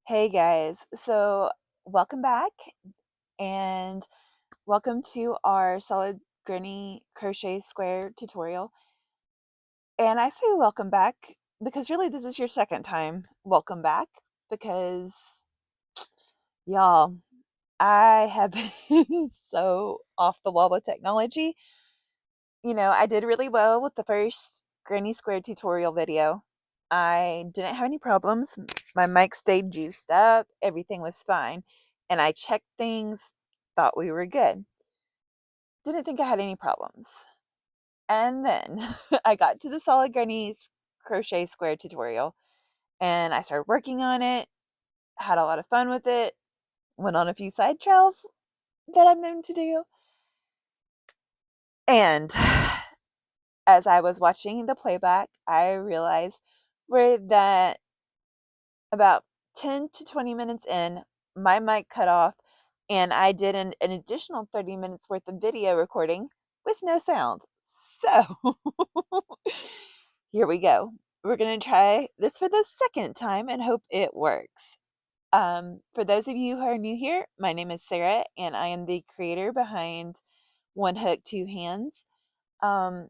Hey guys, so welcome back and welcome to our solid granny crochet square tutorial. And I say welcome back because really this is your second time welcome back because y'all, I have been so off the wall with technology. I did really well with the first granny square tutorial video. I didn't have any problems. My mic stayed juiced up. Everything was fine. And I checked things, thought we were good. Didn't think I had any problems. And then I got to the solid granny's crochet square tutorial and I started working on it, had a lot of fun with it, went on a few side trails that I'm known to do. And as I was watching the playback, I realized that about 10 to 20 minutes in, my mic cut off and I did an additional 30 minutes worth of video recording with no sound. So here we go. We're going to try this for the second time and hope it works. For those of you who are new here, my name is Sarah and I am the creator behind One Hook, Two Hands. Um,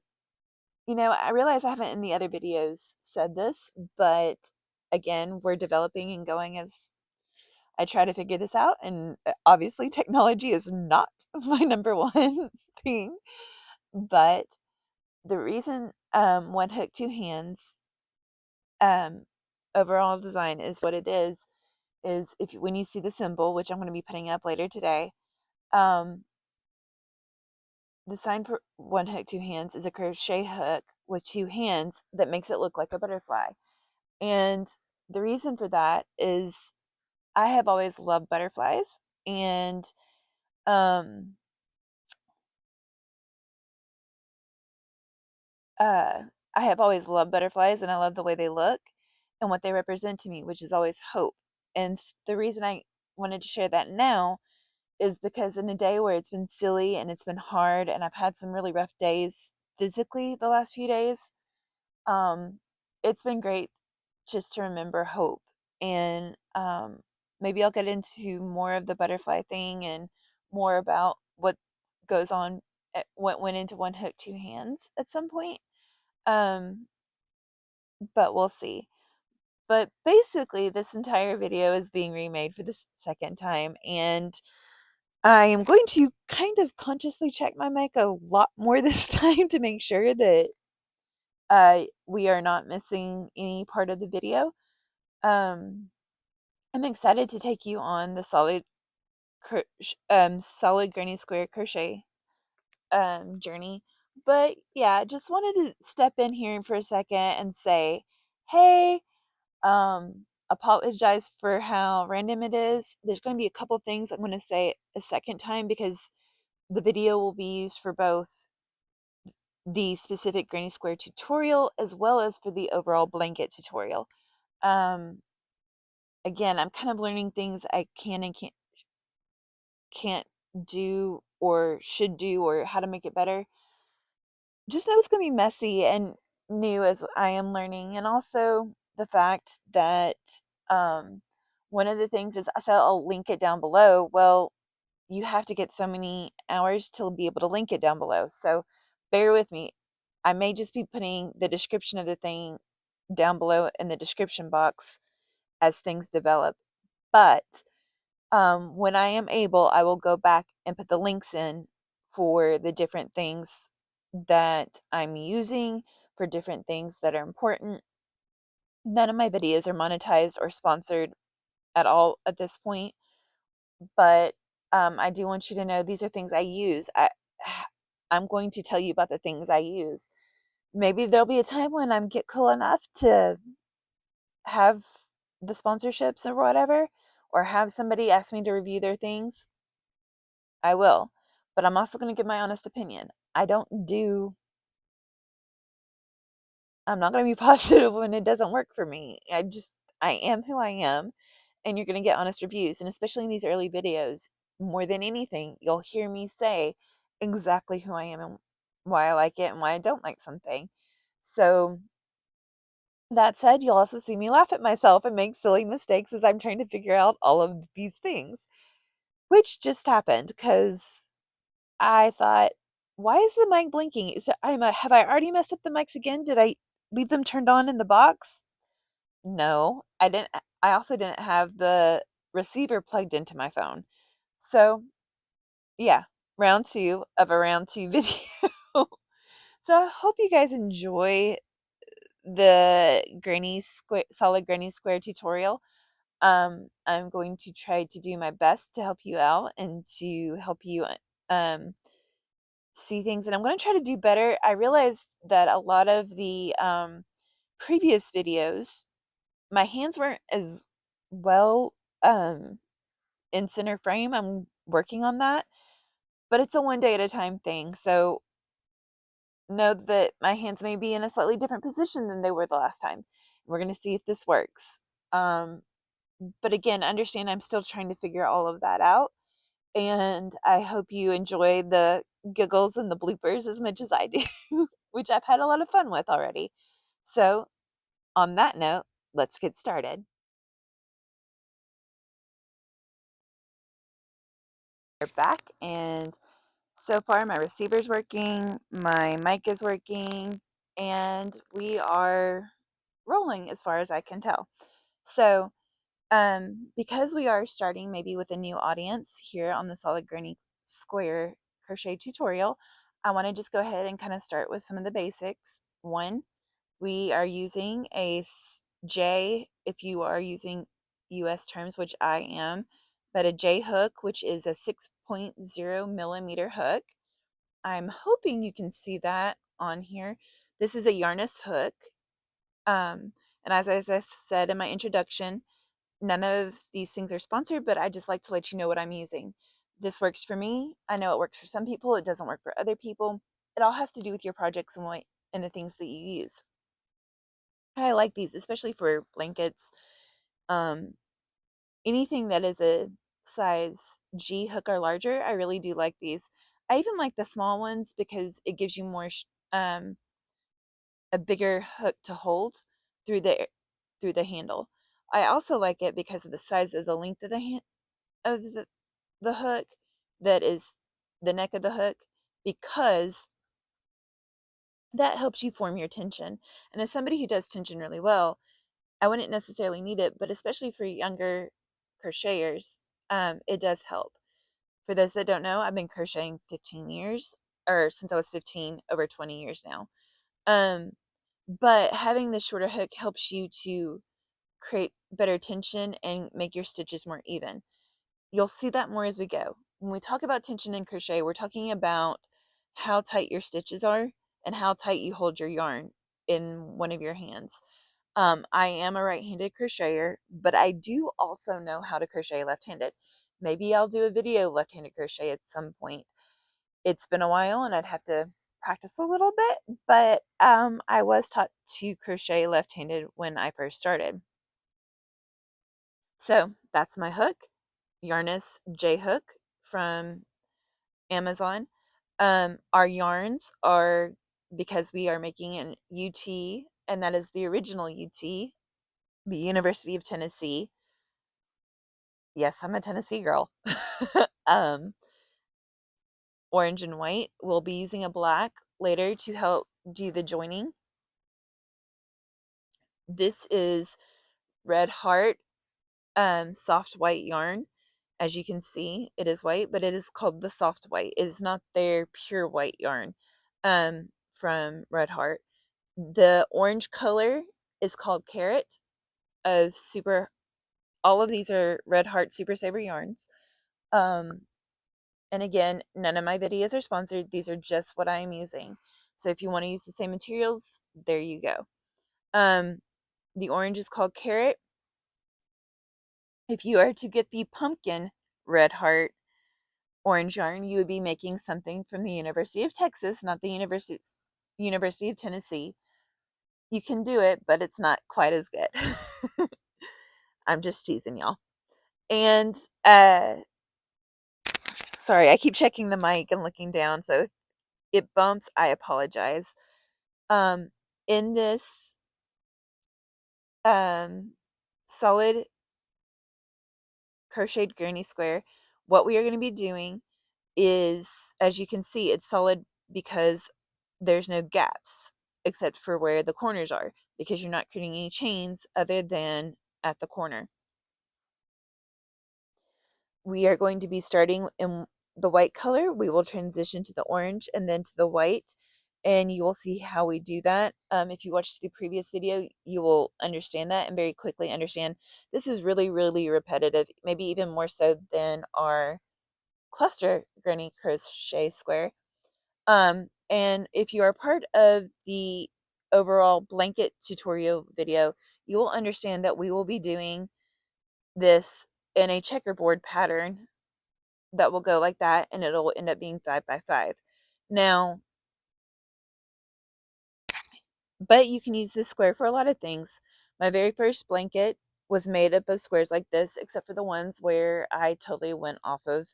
I realize I haven't in the other videos said this, but again, we're developing and going as I try to figure this out. And obviously, technology is not my number one thing. But the reason One Hook, Two Hands um, overall design is what it is if when you see the symbol, which I'm going to be putting up later today, um, the sign for One Hook, Two Hands is a crochet hook with two hands that makes it look like a butterfly. And the reason for that is I have always loved butterflies and um uh I have always loved butterflies and I love the way they look and what they represent to me, which is always hope. And the reason I wanted to share that now is because in a day where it's been silly and it's been hard and I've had some really rough days physically the last few days, um it's been great just to remember hope. And maybe I'll get into more of the butterfly thing and more about what goes on, what went into One Hook, Two Hands at some point. Um, but we'll see. But basically, this entire video is being remade for the second time, and I am going to kind of consciously check my mic a lot more this time to make sure that we are not missing any part of the video. Um, I'm excited to take you on the solid granny square crochet journey. But yeah, just wanted to step in here for a second and say, hey, apologize for how random it is. There's going to be a couple things I'm going to say a second time because the video will be used for both the specific granny square tutorial as well as for the overall blanket tutorial. Um, Again, I'm kind of learning things I can and can't do or should do or how to make it better. Just know it's going to be messy and new as I am learning. And also the fact that um, one of the things is I said I'll link it down below. Well, you have to get so many hours to be able to link it down below. So bear with me. I may just be putting the description of the thing down below in the description box as things develop. But when I am able, I will go back and put the links in for the different things that I'm using, for different things that are important. None of my videos are monetized or sponsored at all at this point, but I do want you to know these are things I use. I'm going to tell you about the things I use. Maybe there'll be a time when I'm get cool enough to have the sponsorships or whatever, or have somebody ask me to review their things. I will. But I'm also going to give my honest opinion. I'm not going to be positive when it doesn't work for me. I am who I am, and you're going to get honest reviews. And especially in these early videos, more than anything, you'll hear me say exactly who I am and why I like it and why I don't like something. So That said, you'll also see me laugh at myself and make silly mistakes as I'm trying to figure out all of these things, which just happened because I thought, why is the mic blinking? Have I already messed up the mics again? Did I leave them turned on in the box? No, I didn't. I also didn't have the receiver plugged into my phone. So, yeah, round two of a round two video. So I hope you guys enjoy the solid granny square tutorial. I'm going to try to do my best to help you out and to help you um, see things. And I'm going to try to do better. I realized that a lot of the previous videos, my hands weren't as well in center frame. I'm working on that, but it's a one day at a time thing. So know that my hands may be in a slightly different position than they were the last time. We're going to see if this works. Um, but again, understand I'm still trying to figure all of that out. And I hope you enjoy the giggles and the bloopers as much as I do, which I've had a lot of fun with already. So, on that note, let's get started. We're back, and so far my receiver's working, my mic is working, and we are rolling as far as I can tell. So, because we are starting maybe with a new audience here on the Solid Granny Square crochet tutorial, I want to just go ahead and kind of start with some of the basics. One, we are using a J if you are using US terms, which I am, but a J hook, which is a 6.0 millimeter hook. I'm hoping you can see that on here. This is a Yarniss hook. And as I said in my introduction, none of these things are sponsored, but I just like to let you know what I'm using. This works for me. I know it works for some people. It doesn't work for other people. It all has to do with your projects and the things that you use. I like these, especially for blankets. Um, Anything that is a size G hook or larger, I really do like these. I even like the small ones because it gives you more a bigger hook to hold through the handle. I also like it because of the size of the length of of the hook, that is the neck of the hook, because that helps you form your tension. And as somebody who does tension really well, I wouldn't necessarily need it, but especially for younger crocheters, it does help. For those that don't know, I've been crocheting 15 years, or since I was 15, over 20 years now. Um, but having the shorter hook helps you to create better tension and make your stitches more even. You'll see that more as we go. When we talk about tension in crochet, we're talking about how tight your stitches are and how tight you hold your yarn in one of your hands. I am a right-handed crocheter, but I do also know how to crochet left-handed. Maybe I'll do a video left-handed crochet at some point. It's been a while and I'd have to practice a little bit, but I was taught to crochet left-handed when I first started. So that's my hook, Yarniss J hook from Amazon. Our yarns are, because we are making an UT, and that is the original UT, the University of Tennessee. Yes, I'm a Tennessee girl. um, Orange and white. We'll be using a black later to help do the joining. This is Red Heart soft white yarn. As you can see, it is white, but it is called the soft white. It is not their pure white yarn from Red Heart. The orange color is called Carrot of Super. All of these are Red Heart Super Saver yarns. Um, and again, none of my videos are sponsored. These are just what I am using. So if you want to use the same materials, there you go. The orange is called Carrot. If you are to get the pumpkin Red Heart orange yarn, you would be making something from the University of Texas, not the University of Tennessee. You can do it, but it's not quite as good. I'm just teasing y'all. And sorry, I keep checking the mic and looking down, so if it bumps, I apologize. In this solid crocheted granny square, what we are going to be doing is, as you can see, it's solid because there's no gaps except for where the corners are, because you're not creating any chains other than at the corner. We are going to be starting in the white color. We will transition to the orange and then to the white, and you will see how we do that. If you watched the previous video, you will understand that and very quickly understand this is really, really repetitive, maybe even more so than our cluster granny crochet square. And if you are part of the overall blanket tutorial video, you will understand that we will be doing this in a checkerboard pattern that will go like that, and it'll end up being 5 by 5. Now, but you can use this square for a lot of things. My very first blanket was made up of squares like this, except for the ones where I totally went off of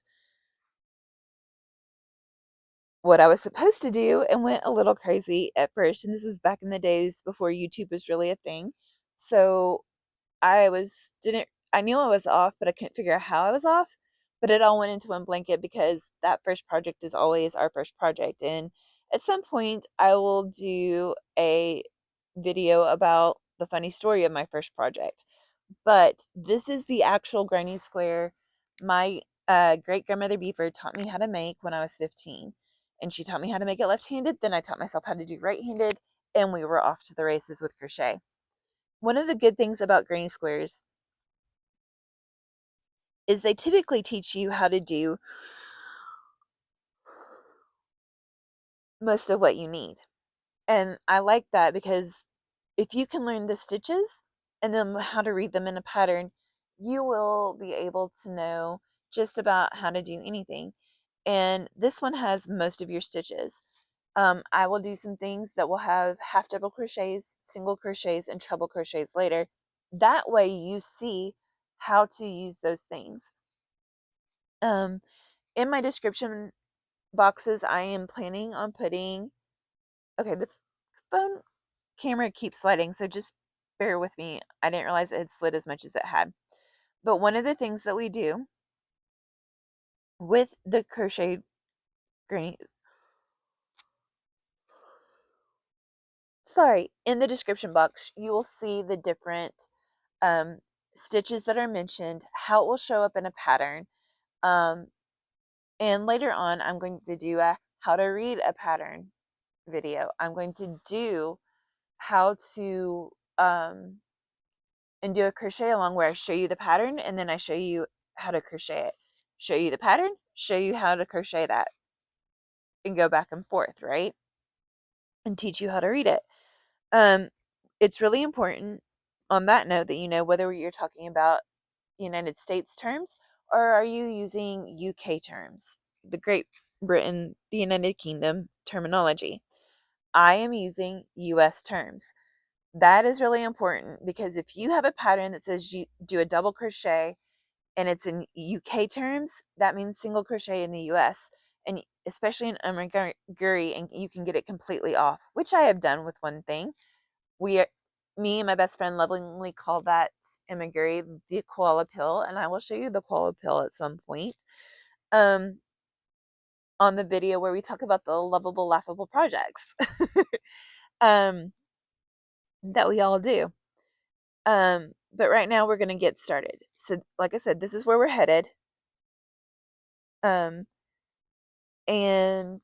what I was supposed to do and went a little crazy at first. And this was back in the days before YouTube was really a thing. So I knew I was off, but I couldn't figure out how I was off. But it all went into one blanket because that first project is always our first project. And at some point, I will do a video about the funny story of my first project. But this is the actual granny square my great grandmother Beaver taught me how to make when I was 15. And she taught me how to make it left-handed. Then I taught myself how to do right-handed, and we were off to the races with crochet. One of the good things about granny squares is they typically teach you how to do most of what you need. And I like that because if you can learn the stitches and then how to read them in a pattern, you will be able to know just about how to do anything. And this one has most of your stitches. I will do some things that will have half double crochets, single crochets, and treble crochets later. That way you see how to use those things. In my description boxes, I am planning on putting, okay, the phone camera keeps sliding, so just bear with me. I didn't realize it had slid as much as it had. But one of the things that we do with the crochet granny, in the description box, you will see the different um, stitches that are mentioned, how it will show up in a pattern. And later on, I'm going to do a how to read a pattern video. I'm going to do how to and do a crochet along where I show you the pattern and then I show you how to crochet it. Show you the pattern, show you how to crochet that, and go back and forth, right? And teach you how to read it. Um, it's really important on that note that you know whether you're talking about United States terms or are you using UK terms, the Great Britain, the United Kingdom terminology. I am using US terms. That is really important because if you have a pattern that says you do a double crochet and it's in UK terms, that means single crochet in the US, and especially in amigurumi, and you can get it completely off, which I have done with one thing. Me and my best friend lovingly call that amigurumi the koala pill, and I will show you the koala pill at some point um, on the video where we talk about the lovable, laughable projects um, that we all do. But right now we're going to get started. So like I said, this is where we're headed. Um, and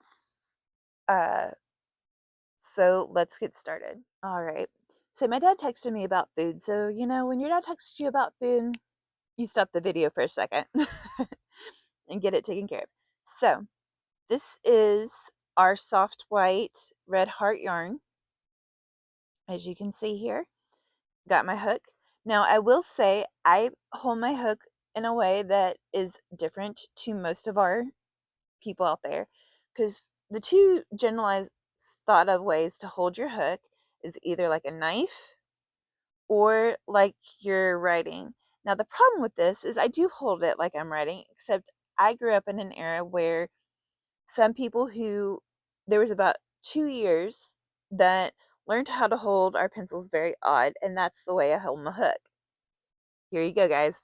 so let's get started. All right. So my dad texted me about food. So, you know, when your dad texts you about food, you stop the video for a second and get it taken care of. So this is our soft white red heart yarn. As you can see here, got my hook. Now I will say I hold my hook in a way that is different to most of our people out there, because the two generalized thought of ways to hold your hook is either like a knife or like you're writing. Now the problem with this is I do hold it like I'm writing, except I grew up in an era where some people who there was about 2 years that learned how to hold our pencils very odd, and that's the way I hold my hook. Here you go, guys.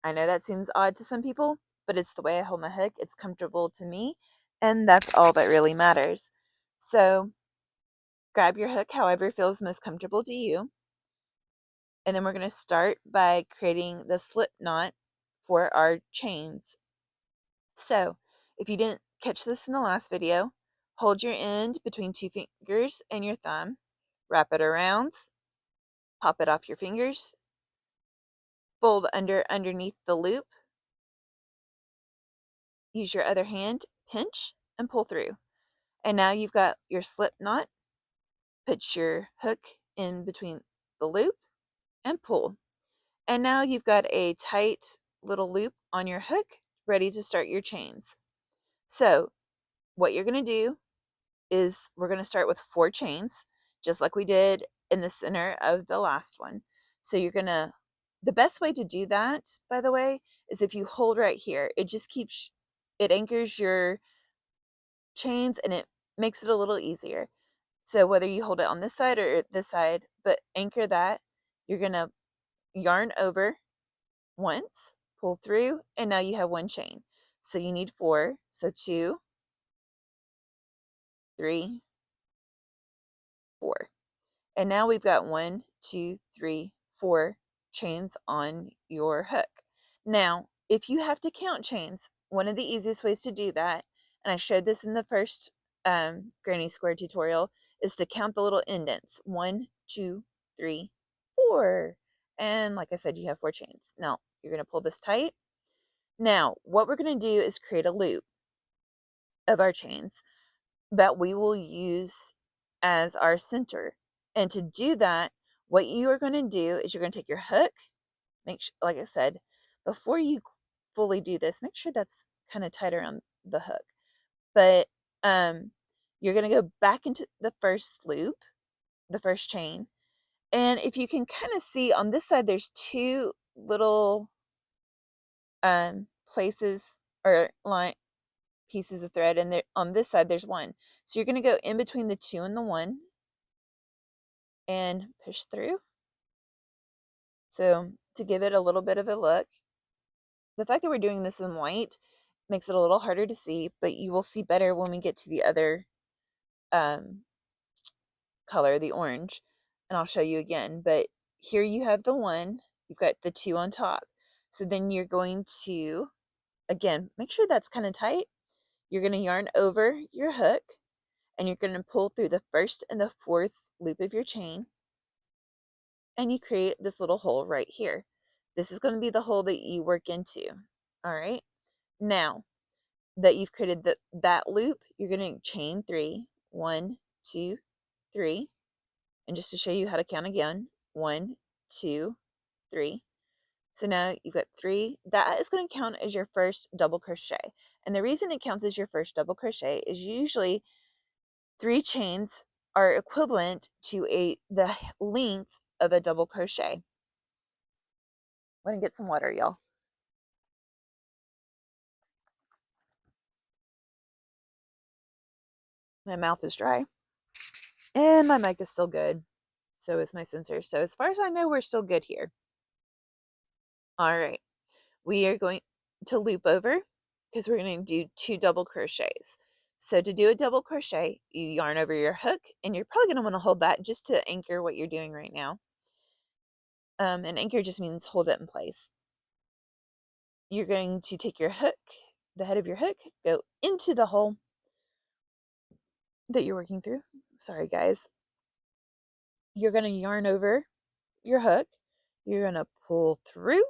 I know that seems odd to some people, but it's the way I hold my hook. It's comfortable to me, and that's all that really matters. So grab your hook however feels most comfortable to you. And then we're going to start by creating the slip knot for our chains. So if you didn't catch this in the last video, hold your end between 2 fingers and your thumb, wrap it around, pop it off your fingers, fold underneath the loop, use your other hand, pinch, and pull through. And now you've got your slip knot. Put your hook in between the loop and pull. And now you've got a tight little loop on your hook ready to start your chains. So what you're going to do is we're going to start with 4 chains, just like we did in the center of the last one. So you're going to, the best way to do that, by the way, is if you hold right here. It just keeps, it anchors your chains and it makes it a little easier. So whether you hold it on this side or this side, but anchor that, you're going to yarn over once, pull through, and now you have 1 chain. So you need 4. So 2, 3, 4. And now we've got 1, 2, 3, 4 chains on your hook. Now, if you have to count chains, one of the easiest ways to do that, and I showed this in the first granny square tutorial, is to count the little indents. 1, 2, 3, 4. And like I said, you have 4 chains. Now, you're going to pull this tight. Now, what we're going to do is create a loop of our chains that we will use as our center. And to do that, what you are going to do is you're going to take your hook, make sure, like I said, before you fully do this, make sure that's kind of tight around the hook. But you're going to go back into the first loop, the first chain. And if you can kind of see on this side, there's 2 little places or line pieces of thread, and there on this side there's 1. So you're going to go in between the 2 and the 1 and push through. So to give it a little bit of a look, the fact that we're doing this in white makes it a little harder to see, but you will see better when we get to the other color, the orange, and I'll show you again. But here you have the 1, you've got the 2 on top. So then you're going to, again, make sure that's kind of tight. You're going to yarn over your hook, and you're going to pull through the 1st and the 4th loop of your chain, and you create this little hole right here. This is going to be the hole that you work into. All right. Now that you've created that loop, you're going to chain 3. 1, 2, 3. And just to show you how to count again, 1, 2, 3. So now you've got 3. That is going to count as your first double crochet. And the reason it counts as your first double crochet is usually 3 chains are equivalent to the length of a double crochet. I'm going to get some water, y'all. My mouth is dry. And my mic is still good. So is my sensor. So as far as I know, we're still good here. All right. We are going to loop over because we're going to do 2 double crochets. So to do a double crochet, you yarn over your hook, and you're probably going to want to hold that just to anchor what you're doing right now. And anchor just means hold it in place. You're going to take your hook, the head of your hook, go into the hole that you're working through. Sorry, guys. You're going to yarn over your hook. You're going to pull through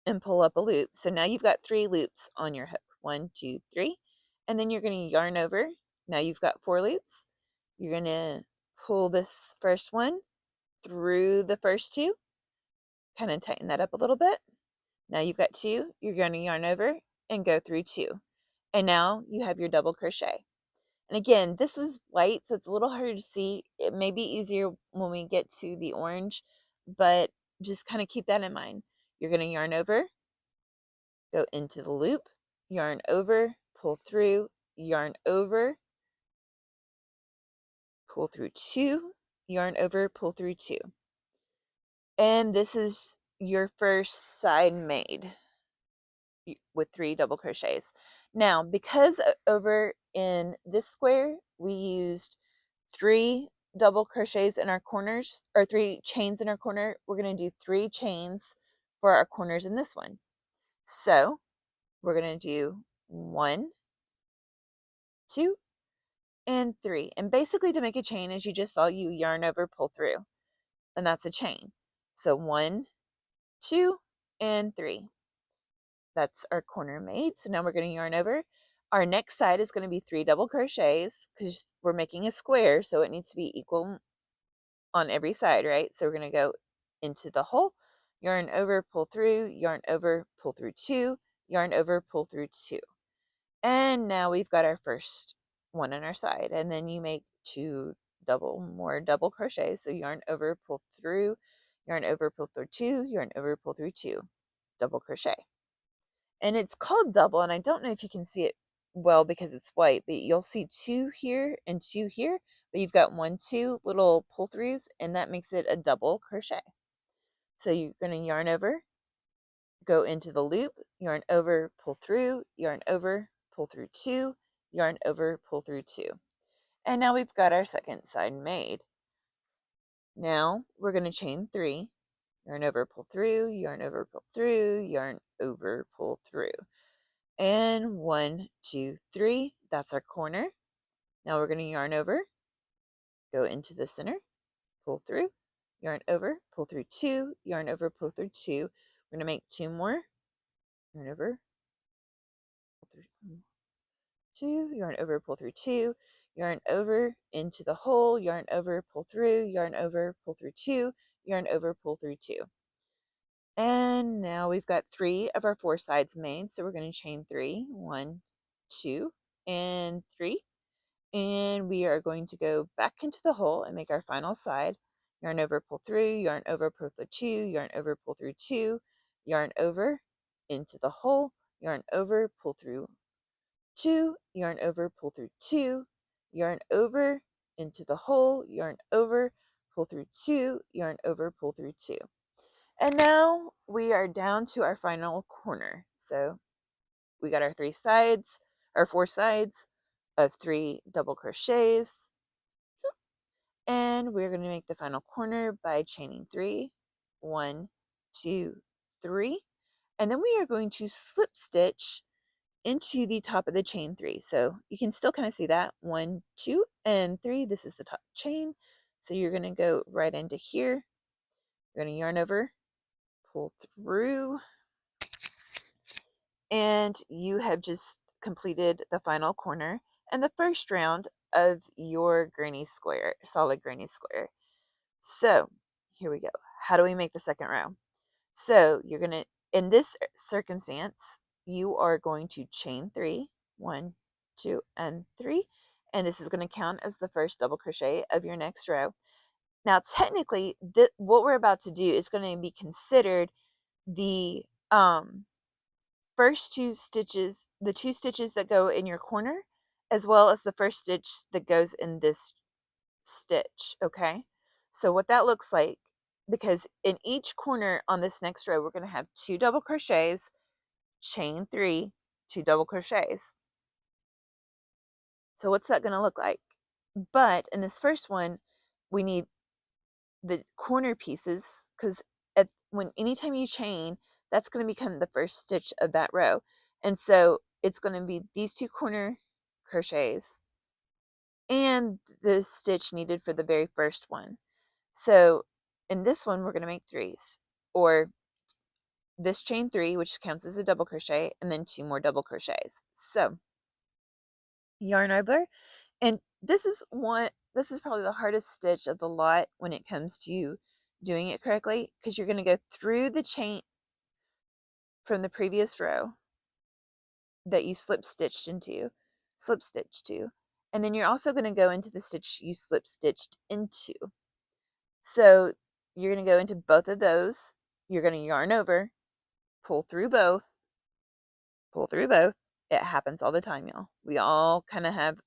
and pull up a loop. So now you've got 3 loops on your hook. 1, 2, 3. And then you're going to yarn over. Now you've got 4 loops. You're going to pull this first one through the first 2. Kind of tighten that up a little bit. Now you've got 2. You're going to yarn over and go through 2. And now you have your double crochet. And again, this is white, so it's a little harder to see. It may be easier when we get to the orange, but just kind of keep that in mind. You're going to yarn over, go into the loop, yarn over, pull through, yarn over, pull through 2, yarn over, pull through 2. And this is your first side made with 3 double crochets. Now, because over in this square we used 3 double crochets in our corners, or 3 chains in our corner, we're going to do 3 chains for our corners in this one. So we're going to do 1, 2, and 3. And basically to make a chain, as you just saw, you yarn over, pull through, and that's a chain. So 1, 2, and 3. That's our corner made. So now we're going to yarn over. Our next side is going to be 3 double crochets because we're making a square, so it needs to be equal on every side, right? So we're going to go into the hole, yarn over, pull through, yarn over, pull through 2, yarn over, pull through 2. And now we've got our first one on our side. And then you make 2 more double crochets. So yarn over, pull through, yarn over, pull through 2, yarn over, pull through 2, double crochet. And it's called double, and I don't know if you can see it well because it's white, but you'll see 2 here and 2 here, but you've got 1, 2 little pull throughs, and that makes it a double crochet. So you're going to yarn over, go into the loop, yarn over, pull through, yarn over, pull through 2, yarn over, pull through 2. And now we've got our second side made. Now we're going to chain 3, yarn over, pull through, yarn over, pull through, yarn over, pull through. And 1, 2, 3, that's our corner. Now we're going to yarn over, go into the center, pull through, yarn over, pull through 2, yarn over, pull through 2. We're going to make 2 more, yarn over, pull through 2, yarn over, pull through 2, yarn over into the hole, yarn over, pull through, yarn over, pull through 2, yarn over, pull through 2. And now we've got 3 of our 4 sides made, so we're going to chain 3, 1, 2, and 3. And we are going to go back into the hole and make our final side. Yarn over, pull through, yarn over, pull through 2, yarn over, pull through 2, yarn over into the hole, yarn over, pull through 2, yarn over, pull through 2, yarn over into the hole, yarn over, pull through 2, yarn over, pull through 2. And now we are down to our final corner. So we got our 3 sides, our 4 sides of 3 double crochets, and we're going to make the final corner by chaining 3, 1, 2, 3, and then we are going to slip stitch into the top of the chain 3. So you can still kind of see that 1, 2, and 3. This is the top chain. So you're going to go right into here. You're going to yarn over, pull through, and you have just completed the final corner and the first round of your granny square, solid granny square. So here we go. How do we make the second row? So you're going to, in this circumstance, you are going to chain 3, 1, 2, and 3, and this is going to count as the first double crochet of your next row. Now technically, what we're about to do is going to be considered the first 2 stitches, the 2 stitches that go in your corner, as well as the first stitch that goes in this stitch, okay? So what that looks like, because in each corner on this next row, we're going to have 2 double crochets, chain 3, 2 double crochets. So what's that going to look like? But in this first one, we need the corner pieces, because anytime you chain, that's going to become the first stitch of that row. And so it's going to be these 2 corner crochets and the stitch needed for the very first one. So in this one, we're going to make 3s, or this chain 3, which counts as a double crochet, and then 2 more double crochets. So yarn over, and this is probably the hardest stitch of the lot when it comes to doing it correctly, because you're going to go through the chain from the previous row that you slip stitched to, and then you're also going to go into the stitch you slip stitched into. So you're going to go into both of those, you're going to yarn over, pull through both, pull through both. It happens all the time, y'all. We all kind of have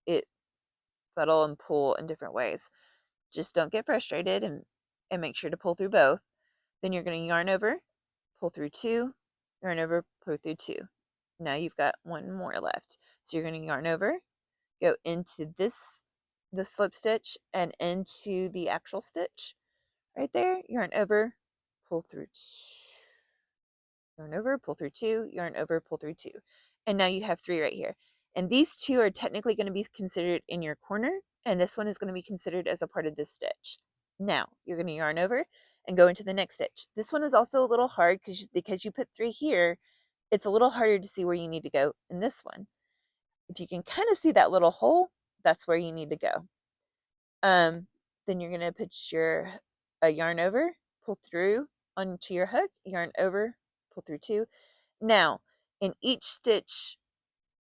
it, settle and pull in different ways. just don't get frustrated and make sure to pull through both. Then you're going to yarn over, pull through 2, yarn over, pull through 2. Now you've got one more left. So you're going to yarn over, go into the slip stitch and into the actual stitch right there, yarn over, pull through 2, yarn over, pull through 2, yarn over, pull through 2. And now you have 3 right here. And these 2 are technically going to be considered in your corner, and this one is going to be considered as a part of this stitch. Now you're going to yarn over and go into the next stitch. This one is also a little hard because you put 3 here. It's a little harder to see where you need to go in this one. If you can kind of see that little hole, that's where you need to go. Then you're going to put your yarn over, pull through onto your hook, yarn over, pull through 2. Now, in each stitch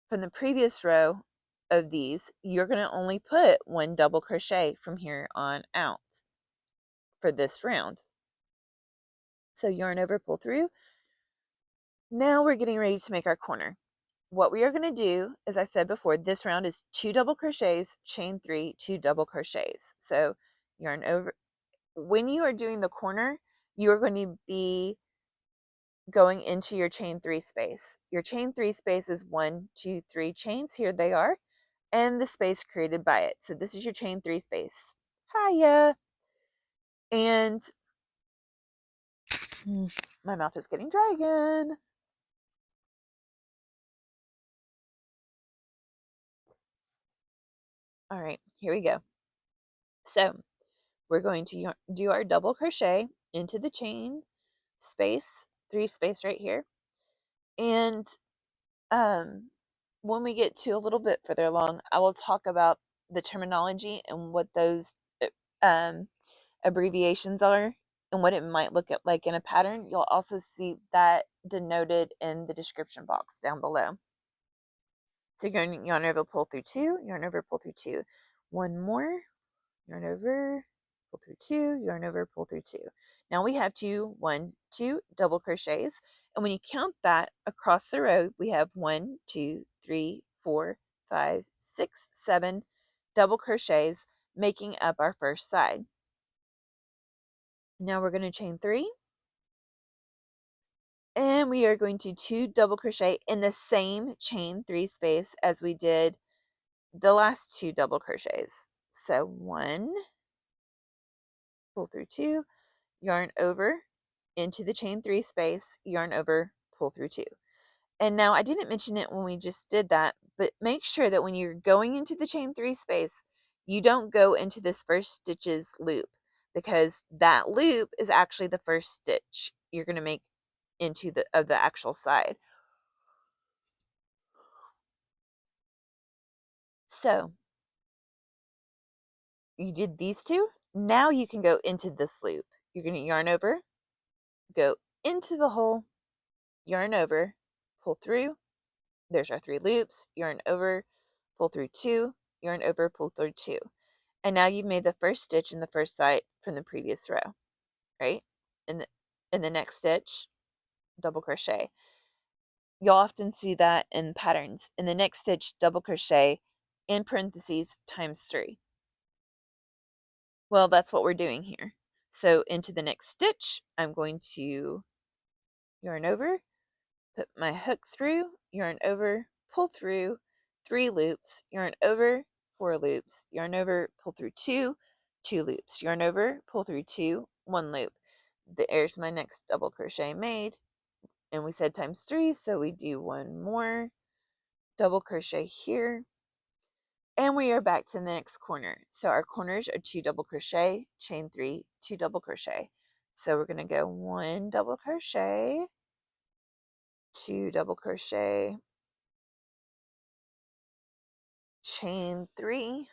from the previous row of these, you're going to only put 1 double crochet from here on out for this round. So yarn over, pull through. Now we're getting ready to make our corner. What we are going to do, as I said before, this round is 2 double crochets, chain 3, 2 double crochets. So yarn over. When you are doing the corner, you are going to be going into your chain 3 space. Your chain 3 space is 1, 2, 3 chains. Here they are. And the space created by it. So this is your chain 3 space. Hiya! And my mouth is getting dry again. All right, here we go. So we're going to do our double crochet into the chain space, 3 space right here. And when we get to a little bit further along, I will talk about the terminology and what those abbreviations are and what it might look like in a pattern. You'll also see that denoted in the description box down below. So you're going to yarn over, pull through 2, yarn over, pull through 2. One more, yarn over, pull through 2, yarn over, pull through 2. Now we have 2, 1, 2 double crochets. And when you count that across the row, we have 1, 2, 3, 4, 5, 6, 7 double crochets making up our first side. Now we're going to chain 3. And we are going to 2 double crochet in the same chain 3 space as we did the last 2 double crochets. So 1, pull through 2, yarn over into the chain 3 space, yarn over, pull through 2. And now I didn't mention it when we just did that, but make sure that when you're going into the chain 3 space, you don't go into this first stitch's loop, because that loop is actually the first stitch you're going to make into the actual side. So you did these 2. Now you can go into this loop. You're going to yarn over, go into the hole, yarn over, pull through. There's our 3 loops. Yarn over, pull through 2, yarn over, pull through 2. And now you've made the first stitch in the first side from the previous row, right? In the next stitch, double crochet. You'll often see that in patterns. In the next stitch, double crochet in parentheses times 3. Well, that's what we're doing here. So into the next stitch, I'm going to yarn over, put my hook through, yarn over, pull through, 3 loops, yarn over, 4 loops, yarn over, pull through 2, 2 loops, yarn over, pull through 2, 1 loop. There's my next double crochet made. And we said times 3, so we do 1 more double crochet here. And we are back to the next corner. So our corners are 2 double crochet, chain 3, 2 double crochet. So we're going to go 1 double crochet, 2 double crochet, chain 3,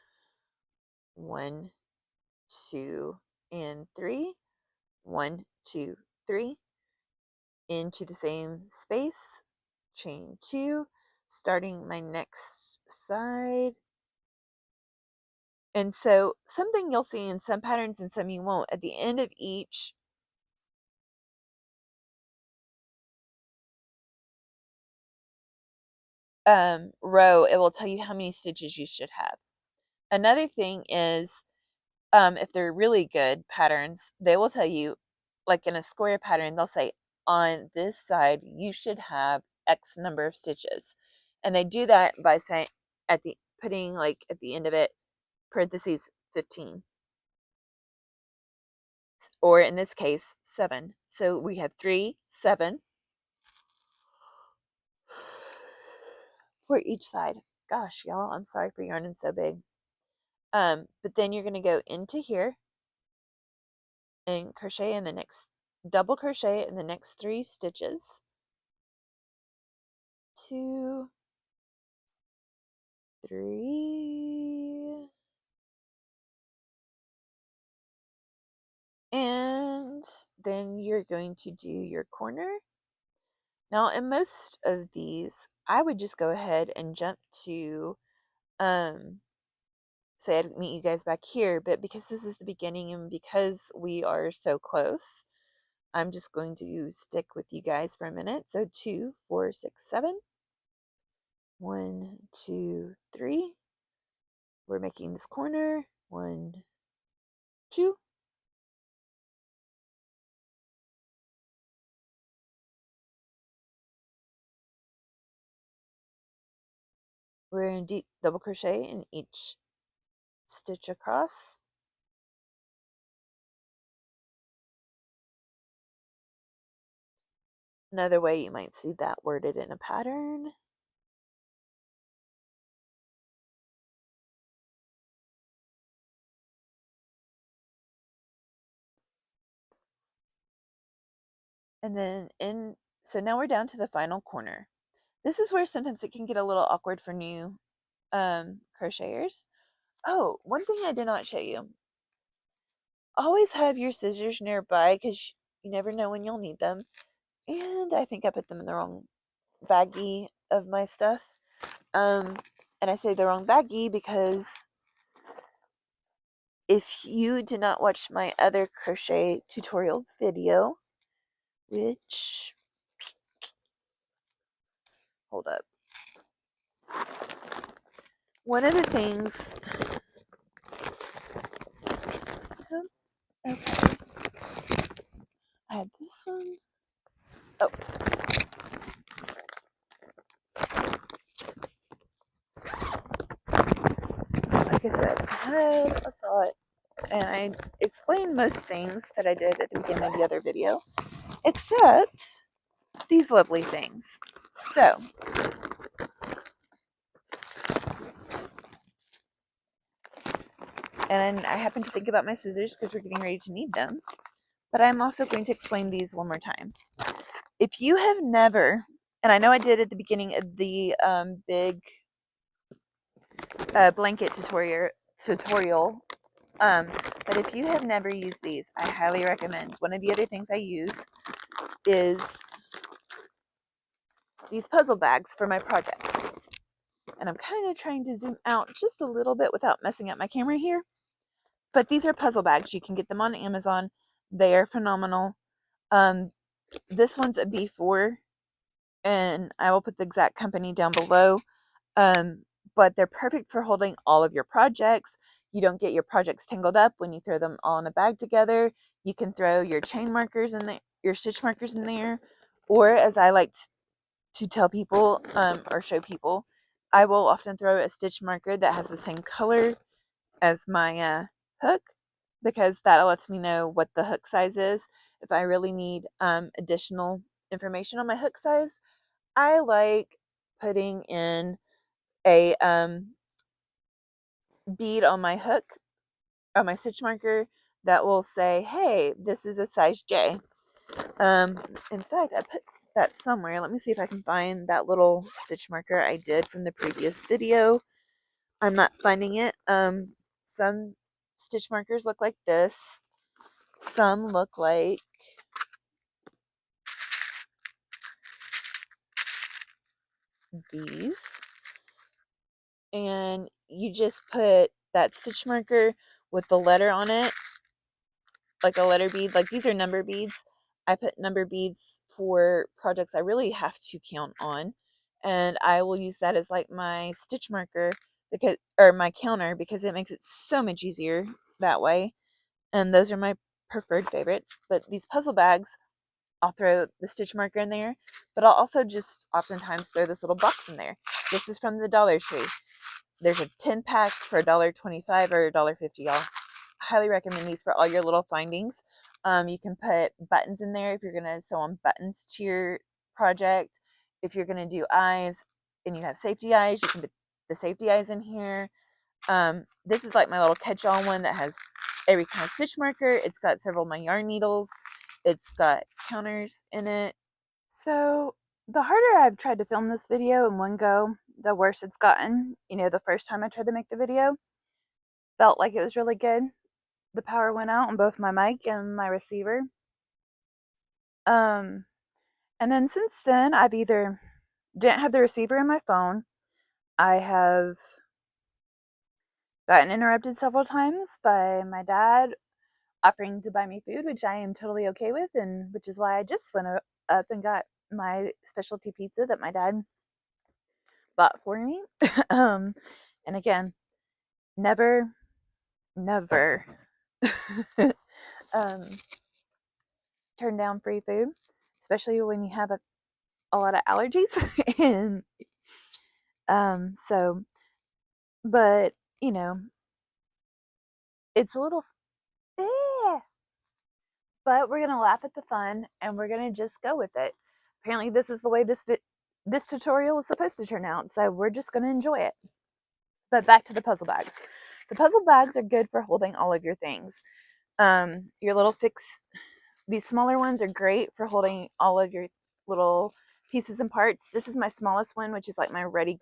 1, 2, and 3, 1, 2, 3, into the same space, chain 2, starting my next side. And so something you'll see in some patterns and some you won't, at the end of each row, it will tell you how many stitches you should have. Another thing is if they're really good patterns, they will tell you, like in a square pattern, they'll say on this side you should have X number of stitches, and they do that by saying putting like at the end of it parentheses 15, or in this case 7. So we have 3, 7 for each side. Gosh, y'all, I'm sorry for yarning so big. But then you're going to go into here and crochet in the next, double crochet in the next 3 stitches. 2, 3, and then you're going to do your corner. Now, in most of these, I would just go ahead and jump to, say I'd meet you guys back here, but because this is the beginning and because we are so close, I'm just going to stick with you guys for a minute. So 2, 4, 6, 7. 1, 2, 3. We're making this corner. 1, 2. We're going to double crochet in each stitch across. Another way you might see that worded in a pattern. And then so now we're down to the final corner. This is where sometimes it can get a little awkward for new crocheters. Oh, one thing I did not show you. Always have your scissors nearby because you never know when you'll need them. And I think I put them in the wrong baggie of my stuff. And I say the wrong baggie because if you did not watch my other crochet tutorial video, which, hold up. One of the things, okay, I had this one. Oh, like I said, I had a thought, and I explained most things that I did at the beginning of the other video, except these lovely things. So, and I happened to think about my scissors because we're getting ready to need them, but I'm also going to explain these one more time. If you have never, and I know I did at the beginning of the big blanket tutorial, but if you have never used these, I highly recommend. One of the other things I use is these puzzle bags for my projects. And I'm kind of trying to zoom out just a little bit without messing up my camera here. But these are puzzle bags. You can get them on Amazon. They are phenomenal. This one's a B4, and I will put the exact company down below. But they're perfect for holding all of your projects. You don't get your projects tangled up when you throw them all in a bag together. You can throw your chain markers in there, your stitch markers in there, or as I like to tell people or show people, I will often throw a stitch marker that has the same color as my hook, because that lets me know what the hook size is. If I really need additional information on my hook size, I like putting in a bead on my hook, on my stitch marker, that will say, hey, this is a size J. In fact, I put that somewhere. Let me see if I can find that little stitch marker I did from the previous video. I'm not finding it. Some stitch markers look like this. Some look like these. And you just put that stitch marker with the letter on it, like a letter bead. Like these are number beads. I put number beads for projects I really have to count on, and I will use that as like my stitch marker because, or my counter, because it makes it so much easier that way. And those are my preferred favorites. But these puzzle bags, I'll throw the stitch marker in there, but I'll also just oftentimes throw this little box in there. This is from the Dollar Tree. There's a 10 pack for $1.25 or $1.50, y'all. Highly recommend these for all your little findings. You can put buttons in there if you're going to sew on buttons to your project. If you're going to do eyes and you have safety eyes, you can put the safety eyes in here. This is like my little catch-all one that has every kind of stitch marker. It's got several of my yarn needles. It's got counters in it. So the harder I've tried to film this video in one go, the worse it's gotten. You know, the first time I tried to make the video, felt like it was really good. The power went out on both my mic and my receiver. And then since then, I've either didn't have the receiver in my phone, I have gotten interrupted several times by my dad offering to buy me food, which I am totally okay with, and which is why I just went up and got my specialty pizza that my dad bought for me. And again, never um, turn down free food, especially when you have a lot of allergies. And so, but you know, it's a little, but we're gonna laugh at the fun and we're gonna just go with it. Apparently, this is the way this tutorial is supposed to turn out, so we're just gonna enjoy it. But back to the puzzle bags. The puzzle bags are good for holding all of your things. Your little these smaller ones are great for holding all of your little pieces and parts. This is my smallest one, which is like my ready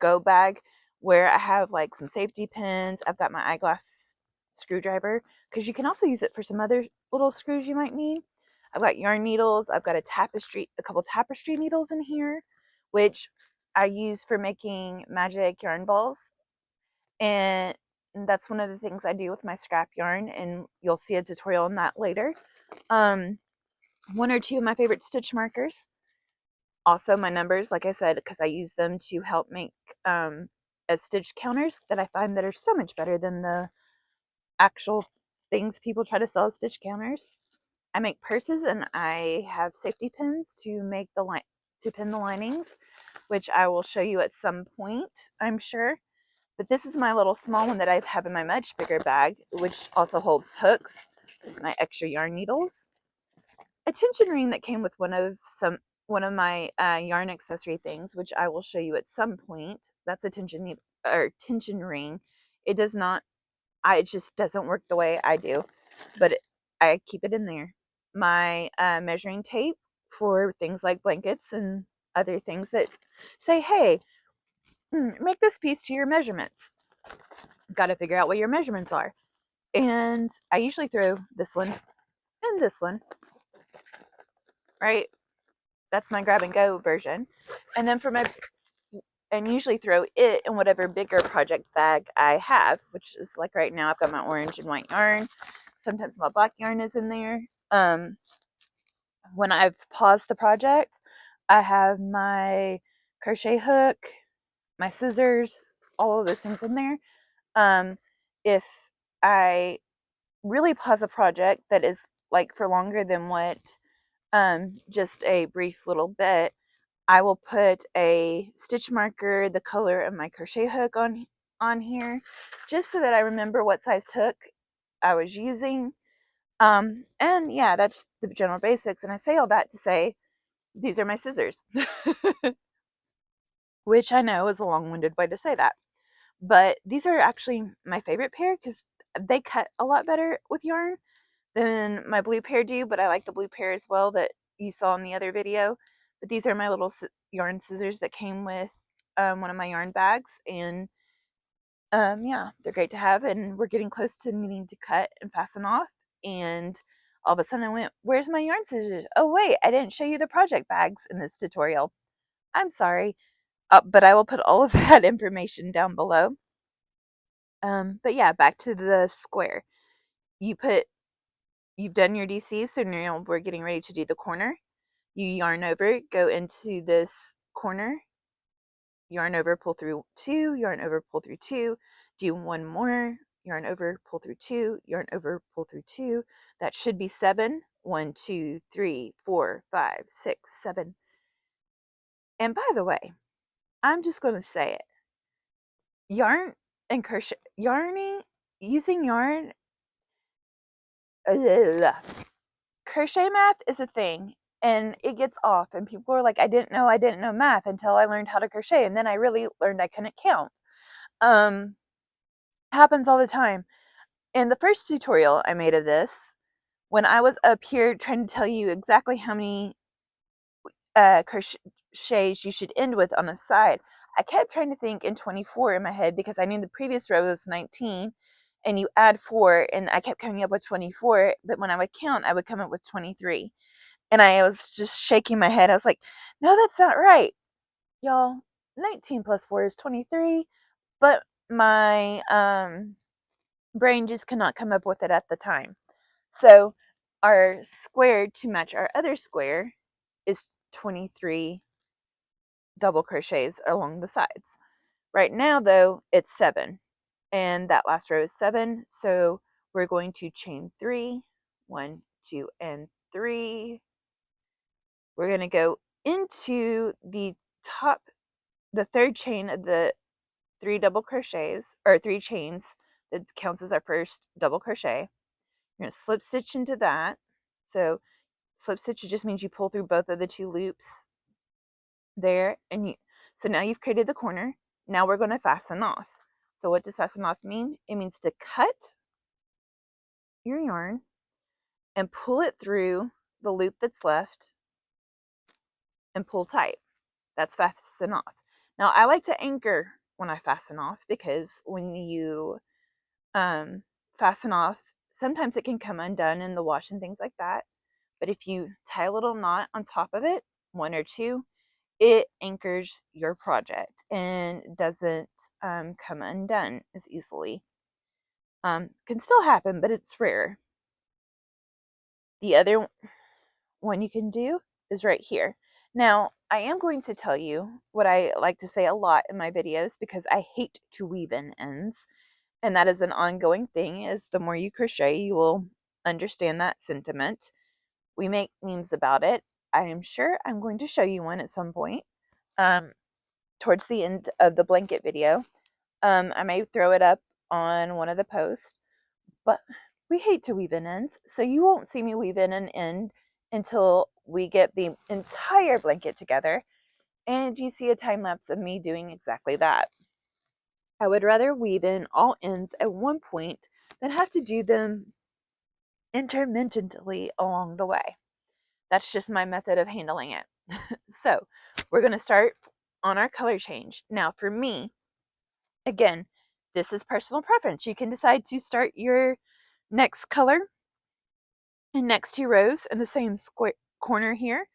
go bag, where I have like some safety pins. I've got my eyeglass screwdriver, because you can also use it for some other little screws you might need. I've got yarn needles. I've got a couple tapestry needles in here, which I use for making magic yarn balls. And that's one of the things I do with my scrap yarn, and you'll see a tutorial on that later. One or two of my favorite stitch markers. Also my numbers, like I said, because I use them to help make as stitch counters that I find that are so much better than the actual things people try to sell as stitch counters. I make purses, and I have safety pins to make to pin the linings, which I will show you at some point, I'm sure. But this is my little small one that I have in my much bigger bag, which also holds hooks, my extra yarn needles, a tension ring that came with one of my yarn accessory things, which I will show you at some point. That's a tension ring. It does not, it just doesn't work the way I do, but I keep it in there. My measuring tape for things like blankets and other things that say, hey, make this piece to your measurements. Got to figure out what your measurements are. And I usually throw this one and this one, right? That's my grab and go version. And then and usually throw it in whatever bigger project bag I have, which is like right now I've got my orange and white yarn. Sometimes my black yarn is in there. When I've paused the project, I have my crochet hook, my scissors, all of those things in there. If I really pause a project that is like for longer than what just a brief little bit, I will put a stitch marker, the color of my crochet hook on here, just so that I remember what size hook I was using. And yeah, that's the general basics. And I say all that to say, these are my scissors, which I know is a long-winded way to say that. But these are actually my favorite pair because they cut a lot better with yarn than my blue pair do, but I like the blue pair as well that you saw in the other video. But these are my little yarn scissors that came with one of my yarn bags, and yeah, they're great to have. And we're getting close to needing to cut and fasten off, and all of a sudden I went, where's my yarn scissors? Oh wait, I didn't show you the project bags in this tutorial. I'm sorry, but I will put all of that information down below. But yeah, back to the square. You've done your DCs, so now we're getting ready to do the corner. You yarn over, go into this corner, yarn over, pull through 2, yarn over, pull through 2, do one more, yarn over, pull through 2, yarn over, pull through 2. That should be 7. 1, 2, 3, 4, 5, 6, 7. And by the way, I'm just going to say it. Yarn and crochet, yarning, using yarn, crochet math is a thing, and it gets off, and people are like, I didn't know math until I learned how to crochet, and then I really learned I couldn't count. Happens all the time. In the first tutorial I made of this, when I was up here trying to tell you exactly how many crochets you should end with on a side, I kept trying to think in 24 in my head because I knew the previous row was 19 and you add 4, and I kept coming up with 24, but when I would count I would come up with 23, and I was just shaking my head. I was like, no, that's not right, y'all. 19 plus 4 is 23, but my brain just could not come up with it at the time. So our square to match our other square is 23 double crochets along the sides. Right now though, it's 7, and that last row is 7, so we're going to chain 3, 1, 2, and 3. We're going to go into the top, the third chain of the 3 double crochets, or 3 chains, that counts as our first double crochet. You're going to slip stitch into that. So slip stitch just means you pull through both of the 2 loops there, and so now you've created the corner. Now we're going to fasten off. So what does fasten off mean? It means to cut your yarn and pull it through the loop that's left and pull tight. That's fasten off. Now I like to anchor when I fasten off, because when you fasten off, sometimes it can come undone in the wash and things like that. But if you tie a little knot on top of it, 1 or 2, it anchors your project and doesn't come undone as easily. Can still happen, but it's rare. The other one you can do is right here. Now, I am going to tell you what I like to say a lot in my videos, because I hate to weave in ends. And that is an ongoing thing. Is the more you crochet, you will understand that sentiment. We make memes about it. I am sure I'm going to show you one at some point. Towards the end of the blanket video. I may throw it up on one of the posts, but we hate to weave in ends, so you won't see me weave in an end until we get the entire blanket together, and you see a time lapse of me doing exactly that. I would rather weave in all ends at one point than have to do them intermittently along the way. That's just my method of handling it. So we're going to start on our color change. Now for me, again, this is personal preference. You can decide to start your next color and next 2 rows in the same square corner here.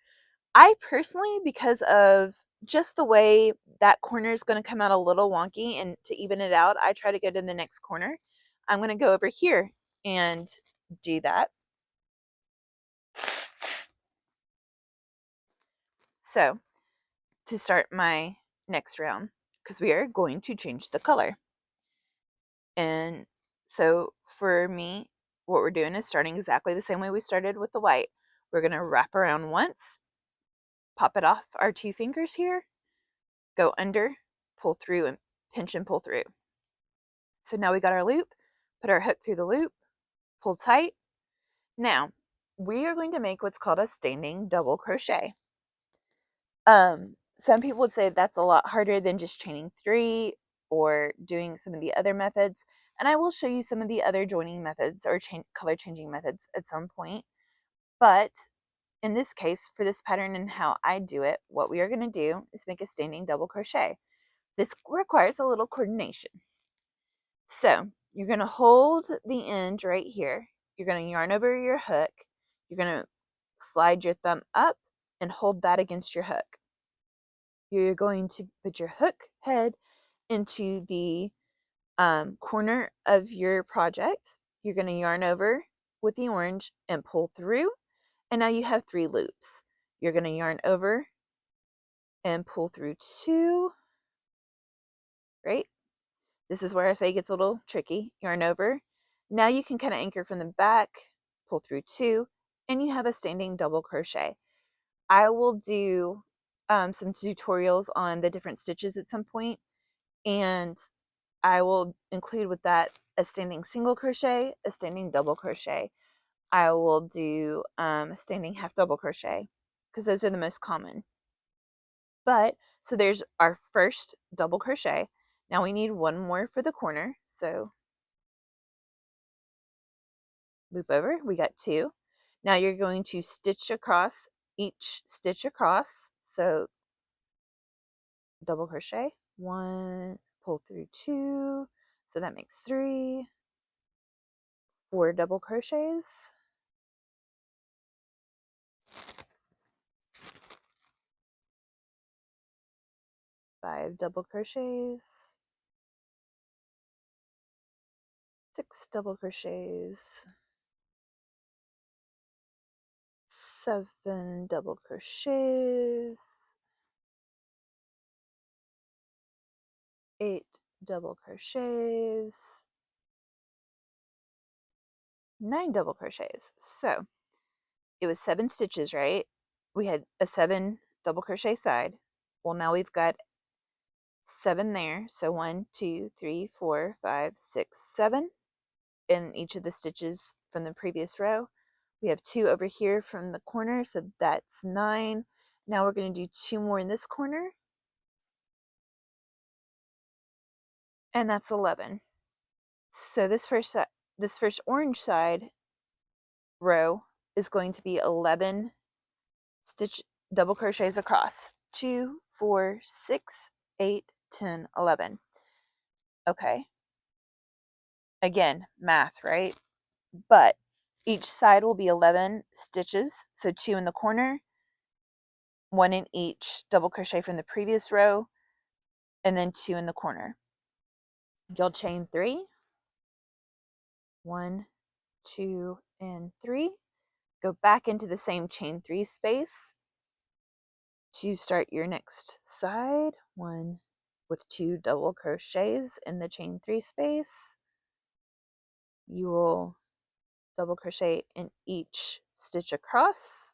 I personally, because of just the way that corner is going to come out a little wonky, and to even it out, I try to go to the next corner. I'm going to go over here and do that. So to start my next round, because we are going to change the color. And so for me, what we're doing is starting exactly the same way we started with the white. We're going to wrap around once, pop it off our 2 fingers here, go under, pull through, and pinch and pull through. So now we got our loop, put our hook through the loop, pull tight. Now we are going to make what's called a standing double crochet. Some people would say that's a lot harder than just chaining 3 or doing some of the other methods, and I will show you some of the other joining methods or color changing methods at some point. But in this case, for this pattern and how I do it, what we are going to do is make a standing double crochet. This requires a little coordination. So you're going to hold the end right here. You're going to yarn over your hook. You're going to slide your thumb up and hold that against your hook. You're going to put your hook head into the corner of your project. You're going to yarn over with the orange and pull through, and now you have 3 loops. You're going to yarn over and pull through 2, right? This is where I say it gets a little tricky. Yarn over. Now you can kind of anchor from the back, pull through 2, and you have a standing double crochet. I will do some tutorials on the different stitches at some point, and I will include with that a standing single crochet, a standing double crochet. I will do a standing half double crochet because those are the most common. But so there's our first double crochet. Now we need one more for the corner. So loop over, we got 2. Now you're going to stitch across each stitch across. So double crochet, 1, pull through 2, so that makes 3, 4 double crochets, 5 double crochets, 6 double crochets, 7 double crochets, 8 double crochets, 9 double crochets. So it was 7 stitches, right? We had a 7 double crochet side. Well, now we've got 7 there. So 1, 2, 3, 4, 5, 6, 7 in each of the stitches from the previous row. We have 2 over here from the corner, so that's 9. Now we're going to do 2 more in this corner, and that's 11. So this first orange side row is going to be 11 stitch double crochets across. 2, 4, 6, 8, 10, 11. Okay. Again, math, right? But each side will be 11 stitches, so 2 in the corner, 1 in each double crochet from the previous row, and then 2 in the corner. You'll chain 3, 1, 2, and 3. Go back into the same chain 3 space to start your next side. 1 with 2 double crochets in the chain 3 space. You will double crochet in each stitch across.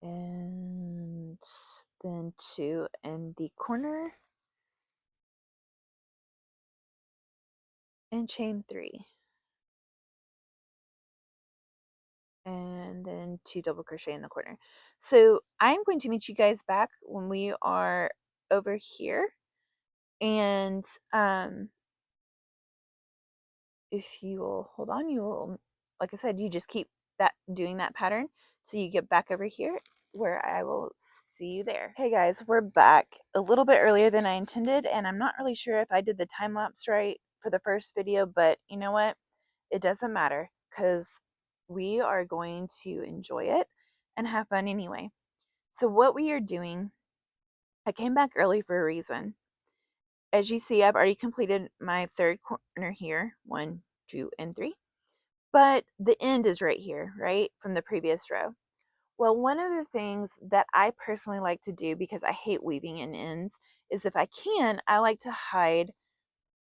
And then 2 in the corner, and chain 3, and then 2 double crochet in the corner. So I'm going to meet you guys back when we are over here, and if you will hold on, you will, like I said, you just keep that doing that pattern so you get back over here where I will see you there. Hey guys, we're back a little bit earlier than I intended, and I'm not really sure if I did the time lapse right for the first video, but you know what? It doesn't matter because we are going to enjoy it and have fun anyway. So what we are doing, I came back early for a reason. As you see, I've already completed my third corner here, 1, 2, and 3. But the end is right here, right, from the previous row. Well, one of the things that I personally like to do, because I hate weaving in ends, is if I can, I like to hide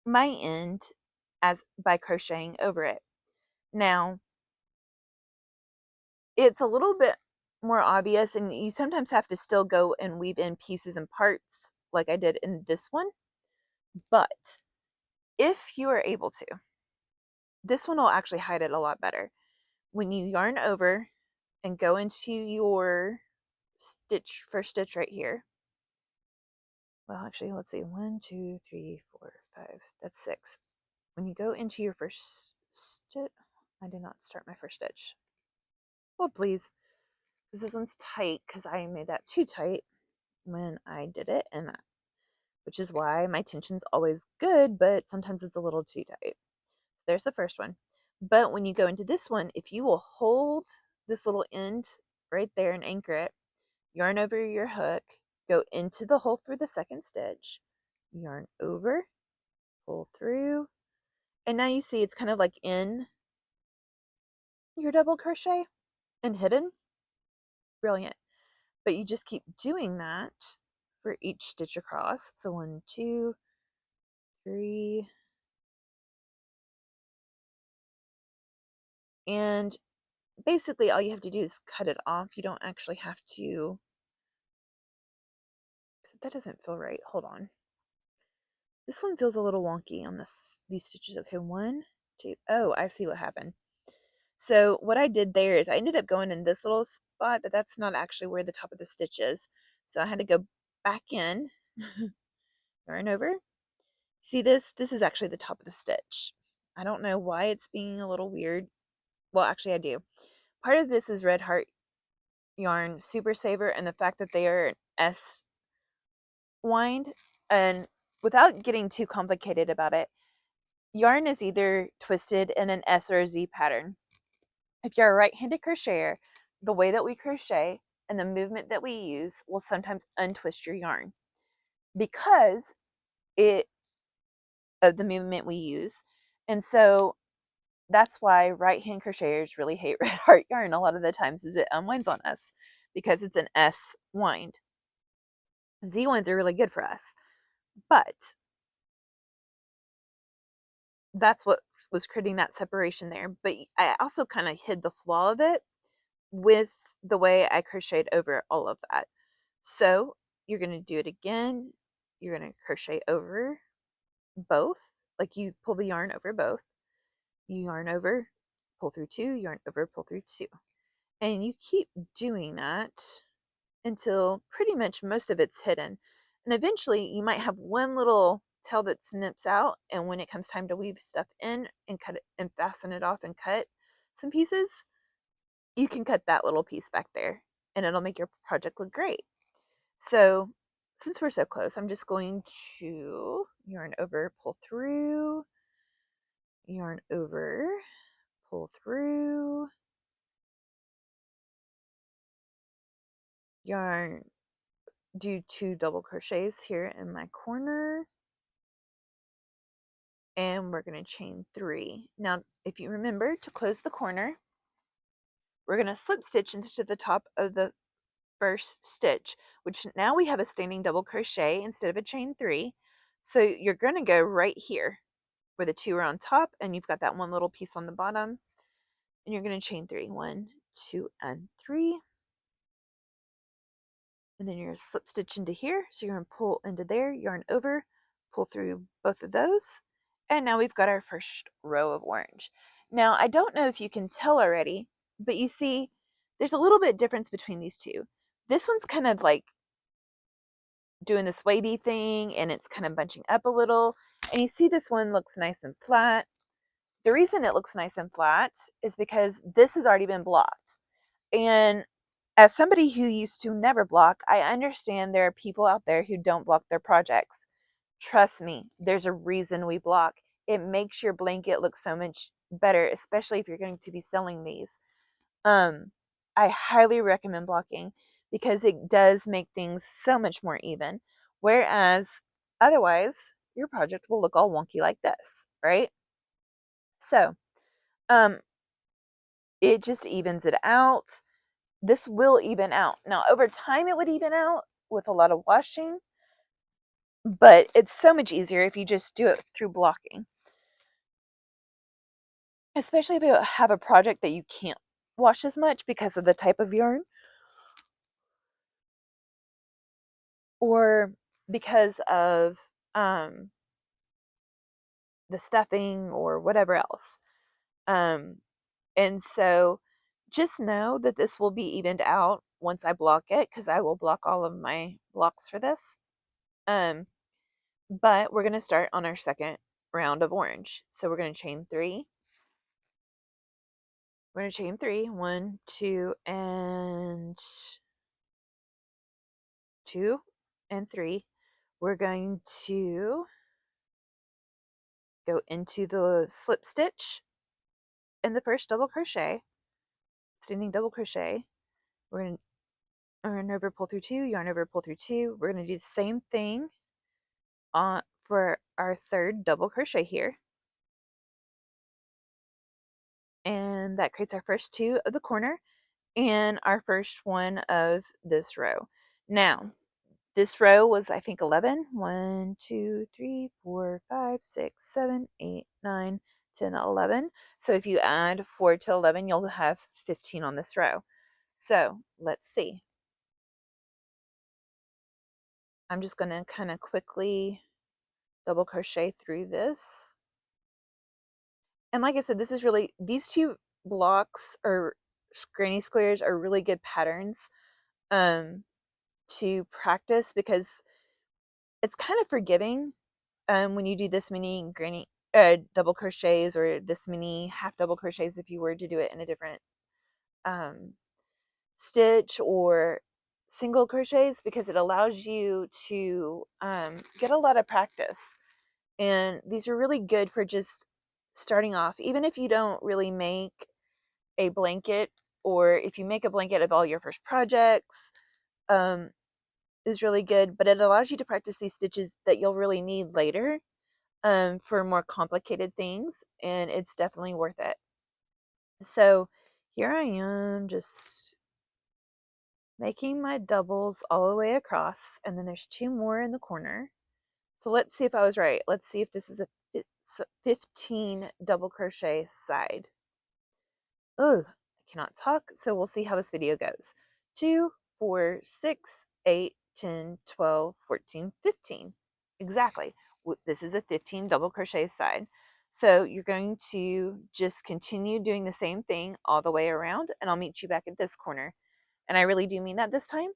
my end by crocheting over it. Now, it's a little bit more obvious, and you sometimes have to still go and weave in pieces and parts like I did in this one. But if you are able to, this one will actually hide it a lot better. When you yarn over and go into your first stitch right here. Well, actually, let's see. 1, 2, 3, 4, 5. That's 6. When you go into your first stitch, I did not start my first stitch. Well, please, because this one's tight because I made that too tight when I did it, and which is why my tension's always good, but sometimes it's a little too tight. There's the first one. But when you go into this one, if you will hold this little end right there and anchor it, yarn over your hook, go into the hole for the second stitch, yarn over, pull through, and now you see it's kind of like in your double crochet and hidden. Brilliant. But you just keep doing that for each stitch across. So 1, 2, 3, and basically all you have to do is cut it off. You don't actually have to. That doesn't feel right. Hold on. This one feels a little wonky on these stitches. Okay, 1, 2. Oh, I see what happened. So what I did there is I ended up going in this little spot, but that's not actually where the top of the stitch is. So I had to go back in, yarn over. See this? This is actually the top of the stitch. I don't know why it's being a little weird. Well, actually I do. Part of this is Red Heart yarn Super Saver and the fact that they are an S wind. And without getting too complicated about it, yarn is either twisted in an S or a Z pattern. If you're a right-handed crocheter, the way that we crochet and the movement that we use will sometimes untwist your yarn because of the movement we use. And so that's why right-hand crocheters really hate Red Heart yarn a lot of the times is it unwinds on us because it's an S wind. Z winds are really good for us, but that's what was creating that separation there. But I also kind of hid the flaw of it with the way I crocheted over all of that. So you're going to do it again. You're going to crochet over both, like you pull the yarn over both. You yarn over, pull through 2, yarn over, pull through 2. And you keep doing that until pretty much most of it's hidden. And eventually you might have one little tail that snips out, and when it comes time to weave stuff in and cut it and fasten it off and cut some pieces, you can cut that little piece back there and it'll make your project look great. So since we're so close, I'm just going to yarn over, pull through, yarn over, pull through, yarn, do 2 double crochets here in my corner, and we're going to chain 3. Now, if you remember to close the corner, we're going to slip stitch into the top of the first stitch, which now we have a standing double crochet instead of a chain 3. So you're going to go right here where the 2 are on top, and you've got that one little piece on the bottom, and you're going to chain 3. 1, 2, and 3. And then you're going to slip stitch into here. So you're going to pull into there, yarn over, pull through both of those. And now we've got our first row of orange. Now, I don't know if you can tell already, but you see there's a little bit difference between these two. This one's kind of like doing this wavy thing, and it's kind of bunching up a little. And you see this one looks nice and flat. The reason it looks nice and flat is because this has already been blocked. And as somebody who used to never block, I understand there are people out there who don't block their projects. Trust me, there's a reason we block. It makes your blanket look so much better, especially if you're going to be selling these. I highly recommend blocking because it does make things so much more even. Whereas otherwise, your project will look all wonky like this, right? So, it just evens it out. This will even out. Now, over time, it would even out with a lot of washing, but it's so much easier if you just do it through blocking. Especially if you have a project that you can't wash as much because of the type of yarn, or because of the stuffing or whatever else. And so just know that this will be evened out once I block it, because I will block all of my blocks for this. But we're going to start on our second round of orange. So we're going to chain 3. We're going to chain 3. 1, 2, and 2, and 3. we're going to go into the slip stitch in the first double crochet, standing double crochet. We're going to yarn over, pull through 2, yarn over, pull through 2. We're going to do the same thing for our third double crochet here. And that creates our first 2 of the corner and our first one of this row. Now, this row was, I think, 11. 1, 2, 3, 4, 5, 6, 7, 8, 9, 10, 11. So if you add 4 to 11, you'll have 15 on this row. So let's see. I'm just going to kind of quickly double crochet through this. And like I said, this is really, these 2 blocks or granny squares are really good patterns to practice, because it's kind of forgiving when you do this many granny double crochets, or this many half double crochets if you were to do it in a different stitch or single crochets, because it allows you to get a lot of practice. And these are really good for just starting off, even if you don't really make a blanket, or if you make a blanket of all your first projects, is really good, but it allows you to practice these stitches that you'll really need later for more complicated things, and it's definitely worth it. So here I am, just making my doubles all the way across, and then there's 2 more in the corner. So let's see if I was right. Let's see if this is a 15 double crochet side. Ugh, I cannot talk, so we'll see how this video goes. 2, 4, 6, 8, 10, 12, 14, 15. Exactly. This is a 15 double crochet side. So you're going to just continue doing the same thing all the way around, and I'll meet you back at this corner. And I really do mean that this time.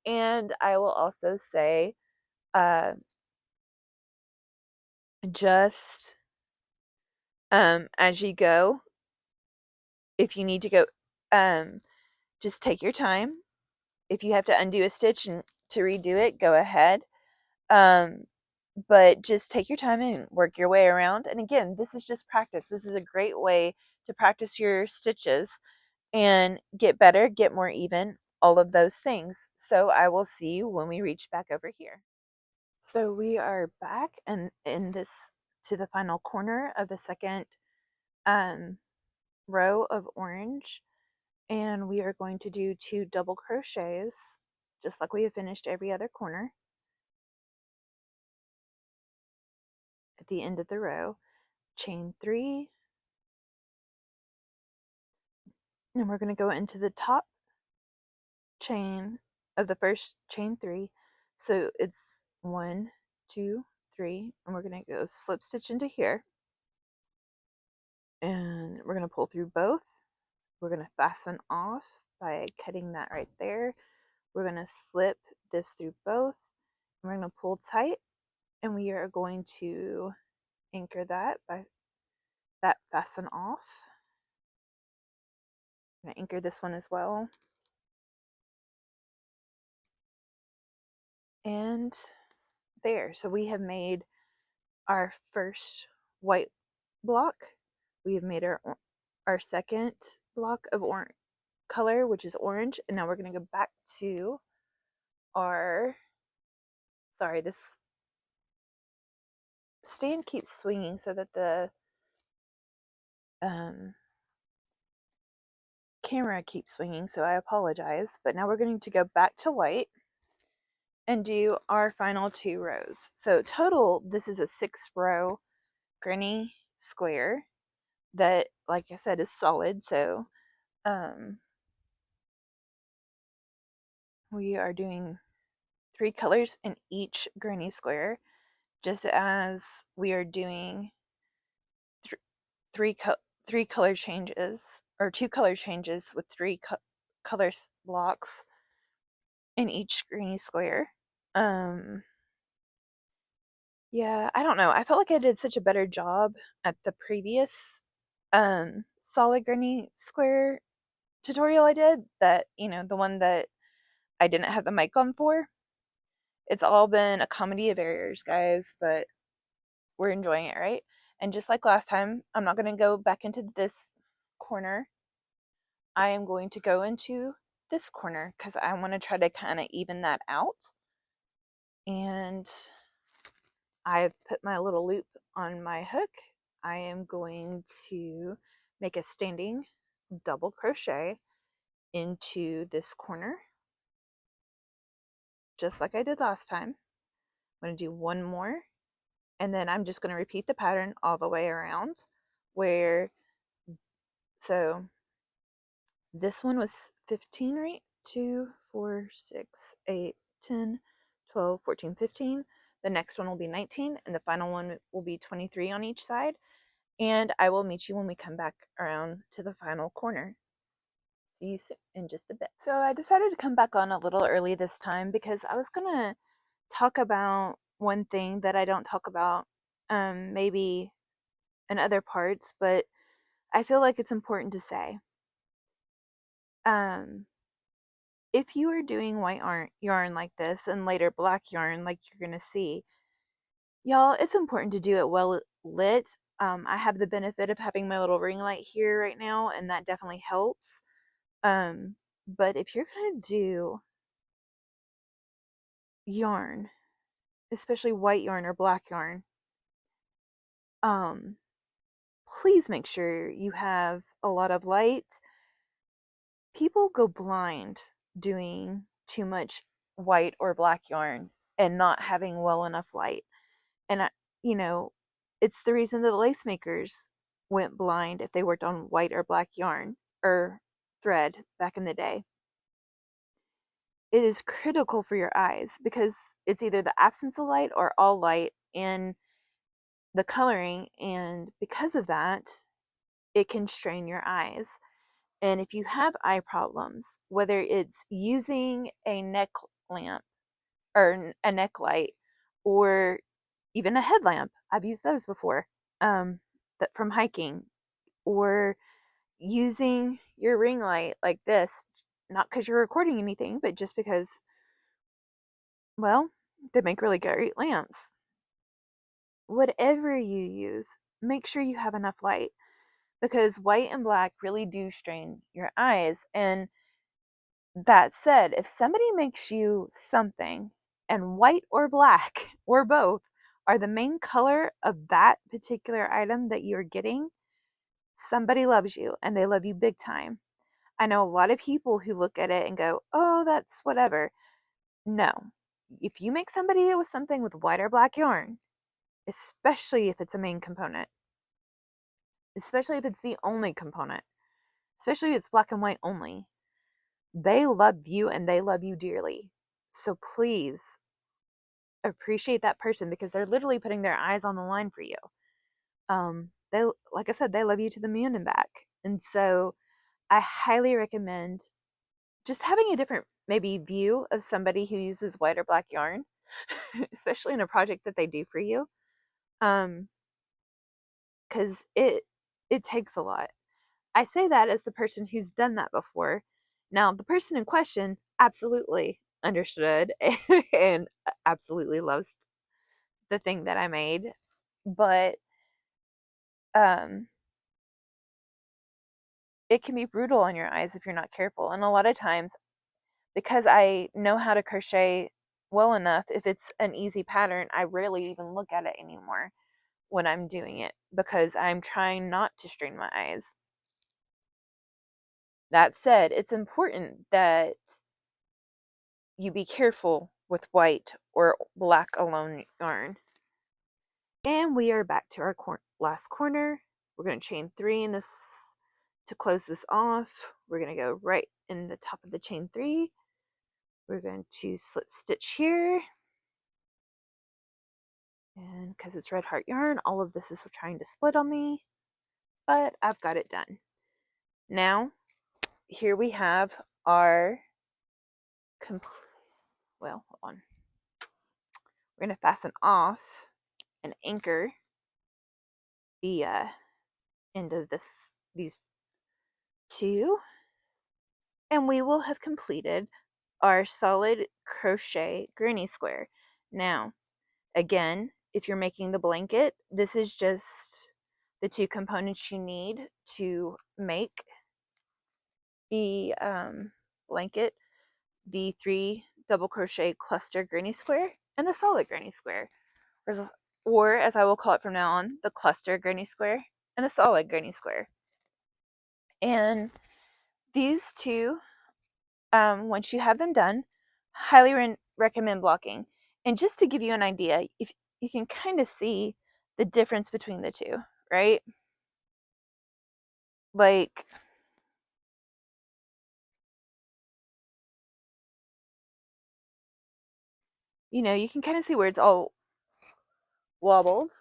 And I will also say, just as you go, if you need to go, just take your time. If you have to undo a stitch and to redo it, go ahead. But just take your time and work your way around. And again, this is just practice. This is a great way to practice your stitches and get better, get more even, all of those things. So I will see you when we reach back over here. So we are back and in this to the final corner of the second row of orange, and we are going to do 2 double crochets just like we have finished every other corner at the end of the row. Chain 3, and we're going to go into the top chain of the first chain 3. So it's 1, 2, 3, and we're going to go slip stitch into here, and we're going to pull through both. We're going to fasten off by cutting that right there. We're going to slip this through both. We're going to pull tight, and we are going to anchor that by that fasten off. I'm going to anchor this one as well. And there. So we have made our first white block. We have made our second block of orange color, which is orange. And now we're going to go back to our, sorry, this stand keeps swinging so that the camera keeps swinging, so I apologize. But now we're going to go back to white and do our final 2 rows. So total, this is a 6-row granny square that, like I said, is solid. So we are doing 3 colors in each granny square, just as we are doing 3 color changes, or 2 color changes with 3 color blocks in each granny square. Yeah, I don't know. I felt like I did such a better job at the previous solid granny square tutorial I did, that, the one that I didn't have the mic on for. It's all been a comedy of errors, guys, but we're enjoying it, right? And just like last time, I'm not going to go back into this corner. I am going to go into this corner because I want to try to kind of even that out. And I've put my little loop on my hook. I am going to make a standing double crochet into this corner, just like I did last time. I'm going to do one more, and then I'm just going to repeat the pattern all the way around, where, so this one was 15, right? 2, 4, 6, 8, 10, 12, 14, 15. The next one will be 19, and the final one will be 23 on each side. And I will meet you when we come back around to the final corner. See you in just a bit. So I decided to come back on a little early this time because I was going to talk about one thing that I don't talk about maybe in other parts, but I feel like it's important to say. If you are doing white yarn like this and later black yarn like you're going to see, y'all, it's important to do it well lit. I have the benefit of having my little ring light here right now, and that definitely helps. But if you're going to do yarn, especially white yarn or black yarn, please make sure you have a lot of light. People go blind doing too much white or black yarn and not having well enough light. And you know, it's the reason that the lace makers went blind if they worked on white or black yarn or thread back in the day. It is critical for your eyes because it's either the absence of light or all light in the coloring, and because of that, it can strain your eyes. And if you have eye problems, whether it's using a neck lamp or a neck light or even a headlamp, I've used those before, that from hiking, or using your ring light like this, not because you're recording anything, but just because, well, they make really great lamps. Whatever you use, make sure you have enough light because white and black really do strain your eyes. And that said, if somebody makes you something and white or black or both are the main color of that particular item that you're getting, somebody loves you and they love you big time. I know a lot of people who look at it and go, oh, that's whatever. No. If you make somebody with something with white or black yarn, especially if it's a main component, especially if it's the only component, especially if it's black and white only, they love you and they love you dearly. So please appreciate that person because they're literally putting their eyes on the line for you. They, like I said, they love you to the moon and back. And so I highly recommend just having a different maybe view of somebody who uses white or black yarn, especially in a project that they do for you. Because it takes a lot. I say that as the person who's done that before. Now, the person in question absolutely understood and absolutely loves the thing that I made, but it can be brutal on your eyes if you're not careful. And a lot of times, because I know how to crochet well enough, if it's an easy pattern, I rarely even look at it anymore when I'm doing it because I'm trying not to strain my eyes. That said, it's important that you be careful with white or black alone yarn. And we are back to our last corner. We're going to chain 3 in this to close this off. We're going to go right in the top of the chain 3. We're going to slip stitch here. And because it's red heart yarn, all of this is trying to split on me, but I've got it done. Now, here we have our well, hold on. We're going to fasten off and anchor the end of these 2, and we will have completed our solid crochet granny square. Now, again, if you're making the blanket, this is just the two components you need to make the blanket: the 3 double crochet cluster granny square and the solid granny square, or as I will call it from now on, the cluster granny square and the solid granny square. And these two, once you have them done, highly recommend blocking. And just to give you an idea, if you can kind of see the difference between the two, right? Like, you can kind of see where it's all wobbled,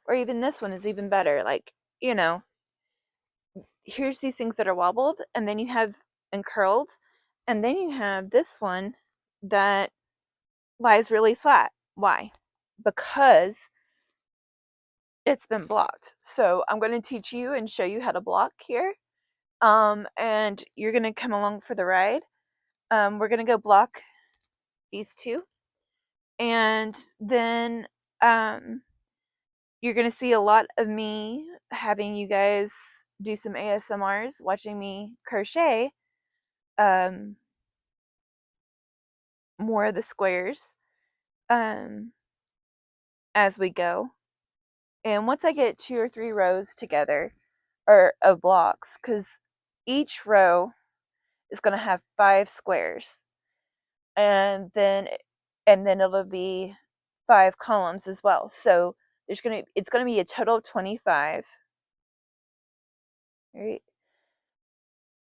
or even this one is even better. Like, here's these things that are wobbled, and then you have and curled, and then you have this one that lies really flat. Why? Because it's been blocked. So I'm going to teach you and show you how to block here. And you're going to come along for the ride. We're going to go block these two, and then you're going to see a lot of me having you guys do some ASMRs, watching me crochet more of the squares as we go. And once I get 2 or 3 rows together, or of blocks, because each row is going to have 5 squares, and then it'll be 5 columns as well. So it's going to be a total of 25, right?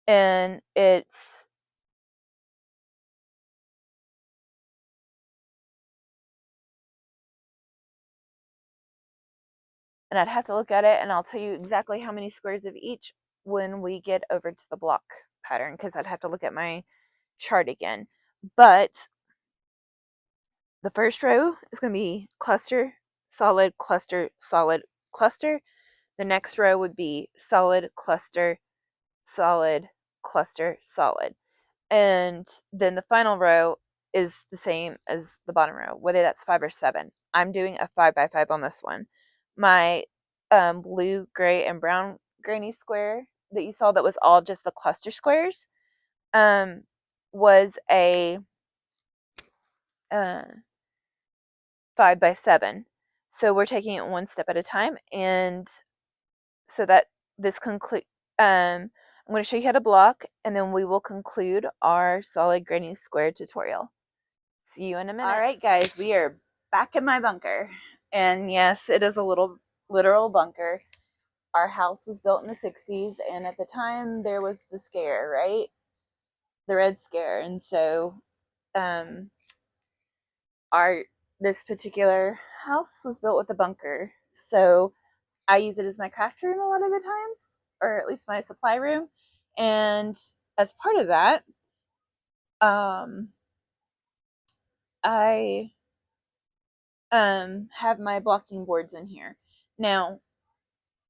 And I'd have to look at it, and I'll tell you exactly how many squares of each when we get over to the block pattern, because I'd have to look at my chart again. But the first row is going to be cluster, solid, cluster, solid, cluster. The next row would be solid, cluster, solid, cluster, solid. And then the final row is the same as the bottom row, whether that's 5 or 7. I'm doing a 5 by 5 on this one. My blue, gray, and brown granny square that you saw that was all just the cluster squares was a 5 by 7. So we're taking it one step at a time, and so that this conclude. I'm going to show you how to block, and then we will conclude our solid granny square tutorial. See you in a minute. All right, guys, we are back in my bunker, and yes, it is a little literal bunker. Our house was built in the 60s, and at the time there was the scare, right? The Red Scare, and so this particular house was built with a bunker. So I use it as my craft room a lot of the times, or at least my supply room. And as part of that, I have my blocking boards in here. Now,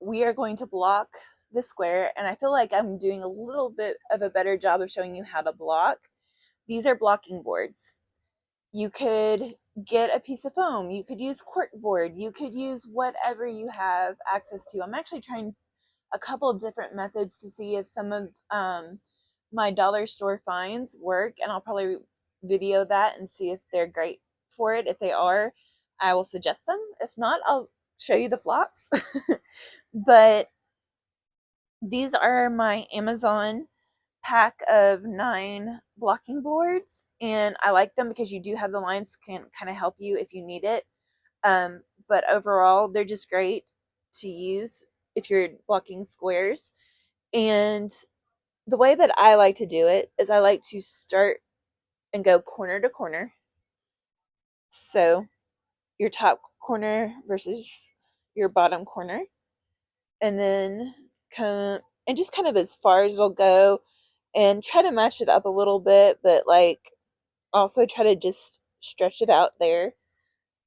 we are going to block the square, and I feel like I'm doing a little bit of a better job of showing you how to block. These are blocking boards. You could get a piece of foam. You could use cork board. You could use whatever you have access to. I'm actually trying a couple different methods to see if some of my dollar store finds work, and I'll probably video that and see if they're great for it. If they are, I will suggest them. If not, I'll show you the flops. But these are my Amazon pack of 9 blocking boards, and I like them because you do have the lines, can kind of help you if you need it. But overall, they're just great to use if you're blocking squares. And the way that I like to do it is I like to start and go corner to corner. So your top corner versus your bottom corner, and then come and just kind of as far as it'll go, and try to match it up a little bit, but like also try to just stretch it out there,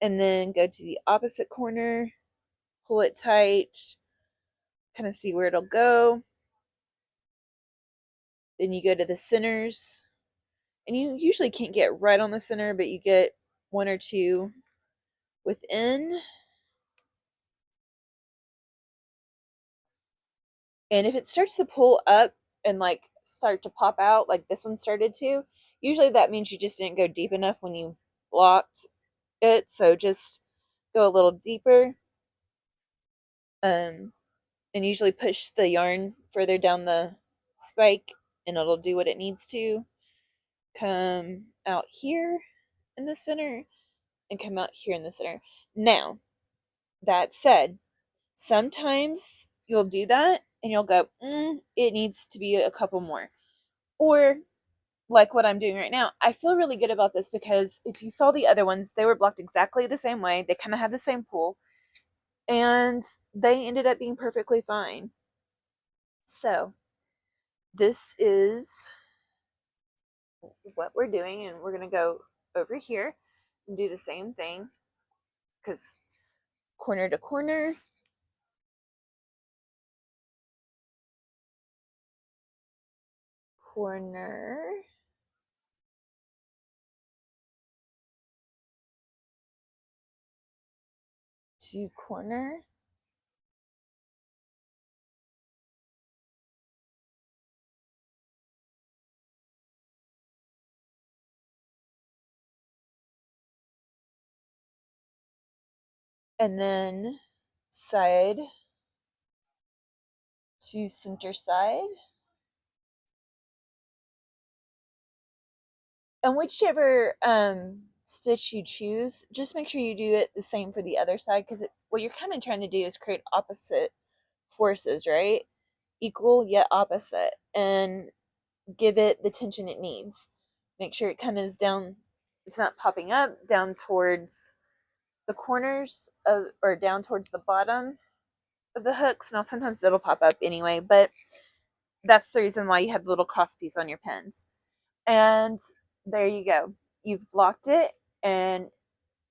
and then go to the opposite corner, pull it tight, kind of see where it'll go. Then you go to the centers, and you usually can't get right on the center, but you get one or two within. And if it starts to pull up and like start to pop out like this one started to, usually that means you just didn't go deep enough when you blocked it. So just go a little deeper. And usually push the yarn further down the spike and it'll do what it needs to. Come out here in the center and come out here in the center. Now, that said, sometimes you'll do that and you'll go, it needs to be a couple more. Or like what I'm doing right now, I feel really good about this because if you saw the other ones, they were blocked exactly the same way. They kind of had the same pull and they ended up being perfectly fine. So this is what we're doing, and we're going to go over here and do the same thing because corner to corner, corner to corner, and then side to center side. And whichever stitch you choose, just make sure you do it the same for the other side because what you're kind of trying to do is create opposite forces, right? Equal yet opposite, and give it the tension it needs. Make sure it kind of is down, it's not popping up, down towards the corners of, or down towards the bottom of the hooks. Now sometimes it'll pop up anyway, but that's the reason why you have the little cross piece on your pins. And there you go. You've blocked it, and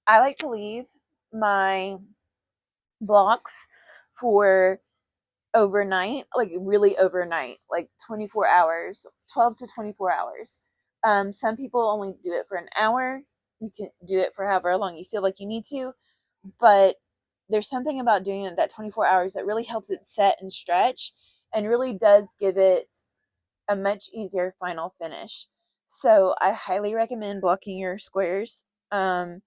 I like to leave my blocks for overnight, like really overnight, like 24 hours, 12 to 24 hours. Some people only do it for an hour. You can do it for however long you feel like you need to, but there's something about doing it that 24 hours that really helps it set and stretch and really does give it a much easier final finish. So I highly recommend blocking your squares. It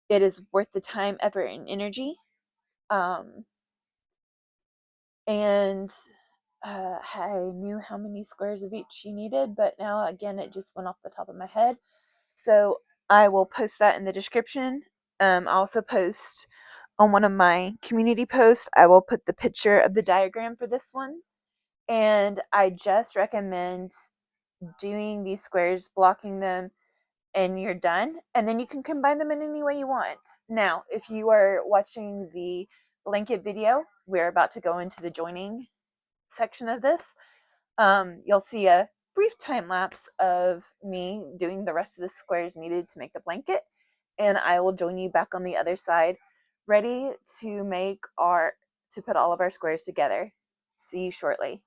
is worth the time, effort, and energy. Um, and I knew how many squares of each you needed, but now again, it just went off the top of my head. So I will post that in the description. I'll also post on one of my community posts, I will put the picture of the diagram for this one. And I just recommend doing these squares, blocking them, and you're done. And then you can combine them in any way you want. Now, if you are watching the blanket video, we're about to go into the joining section of this. You'll see a brief time lapse of me doing the rest of the squares needed to make the blanket, and I will join you back on the other side, ready to put all of our squares together. See you shortly.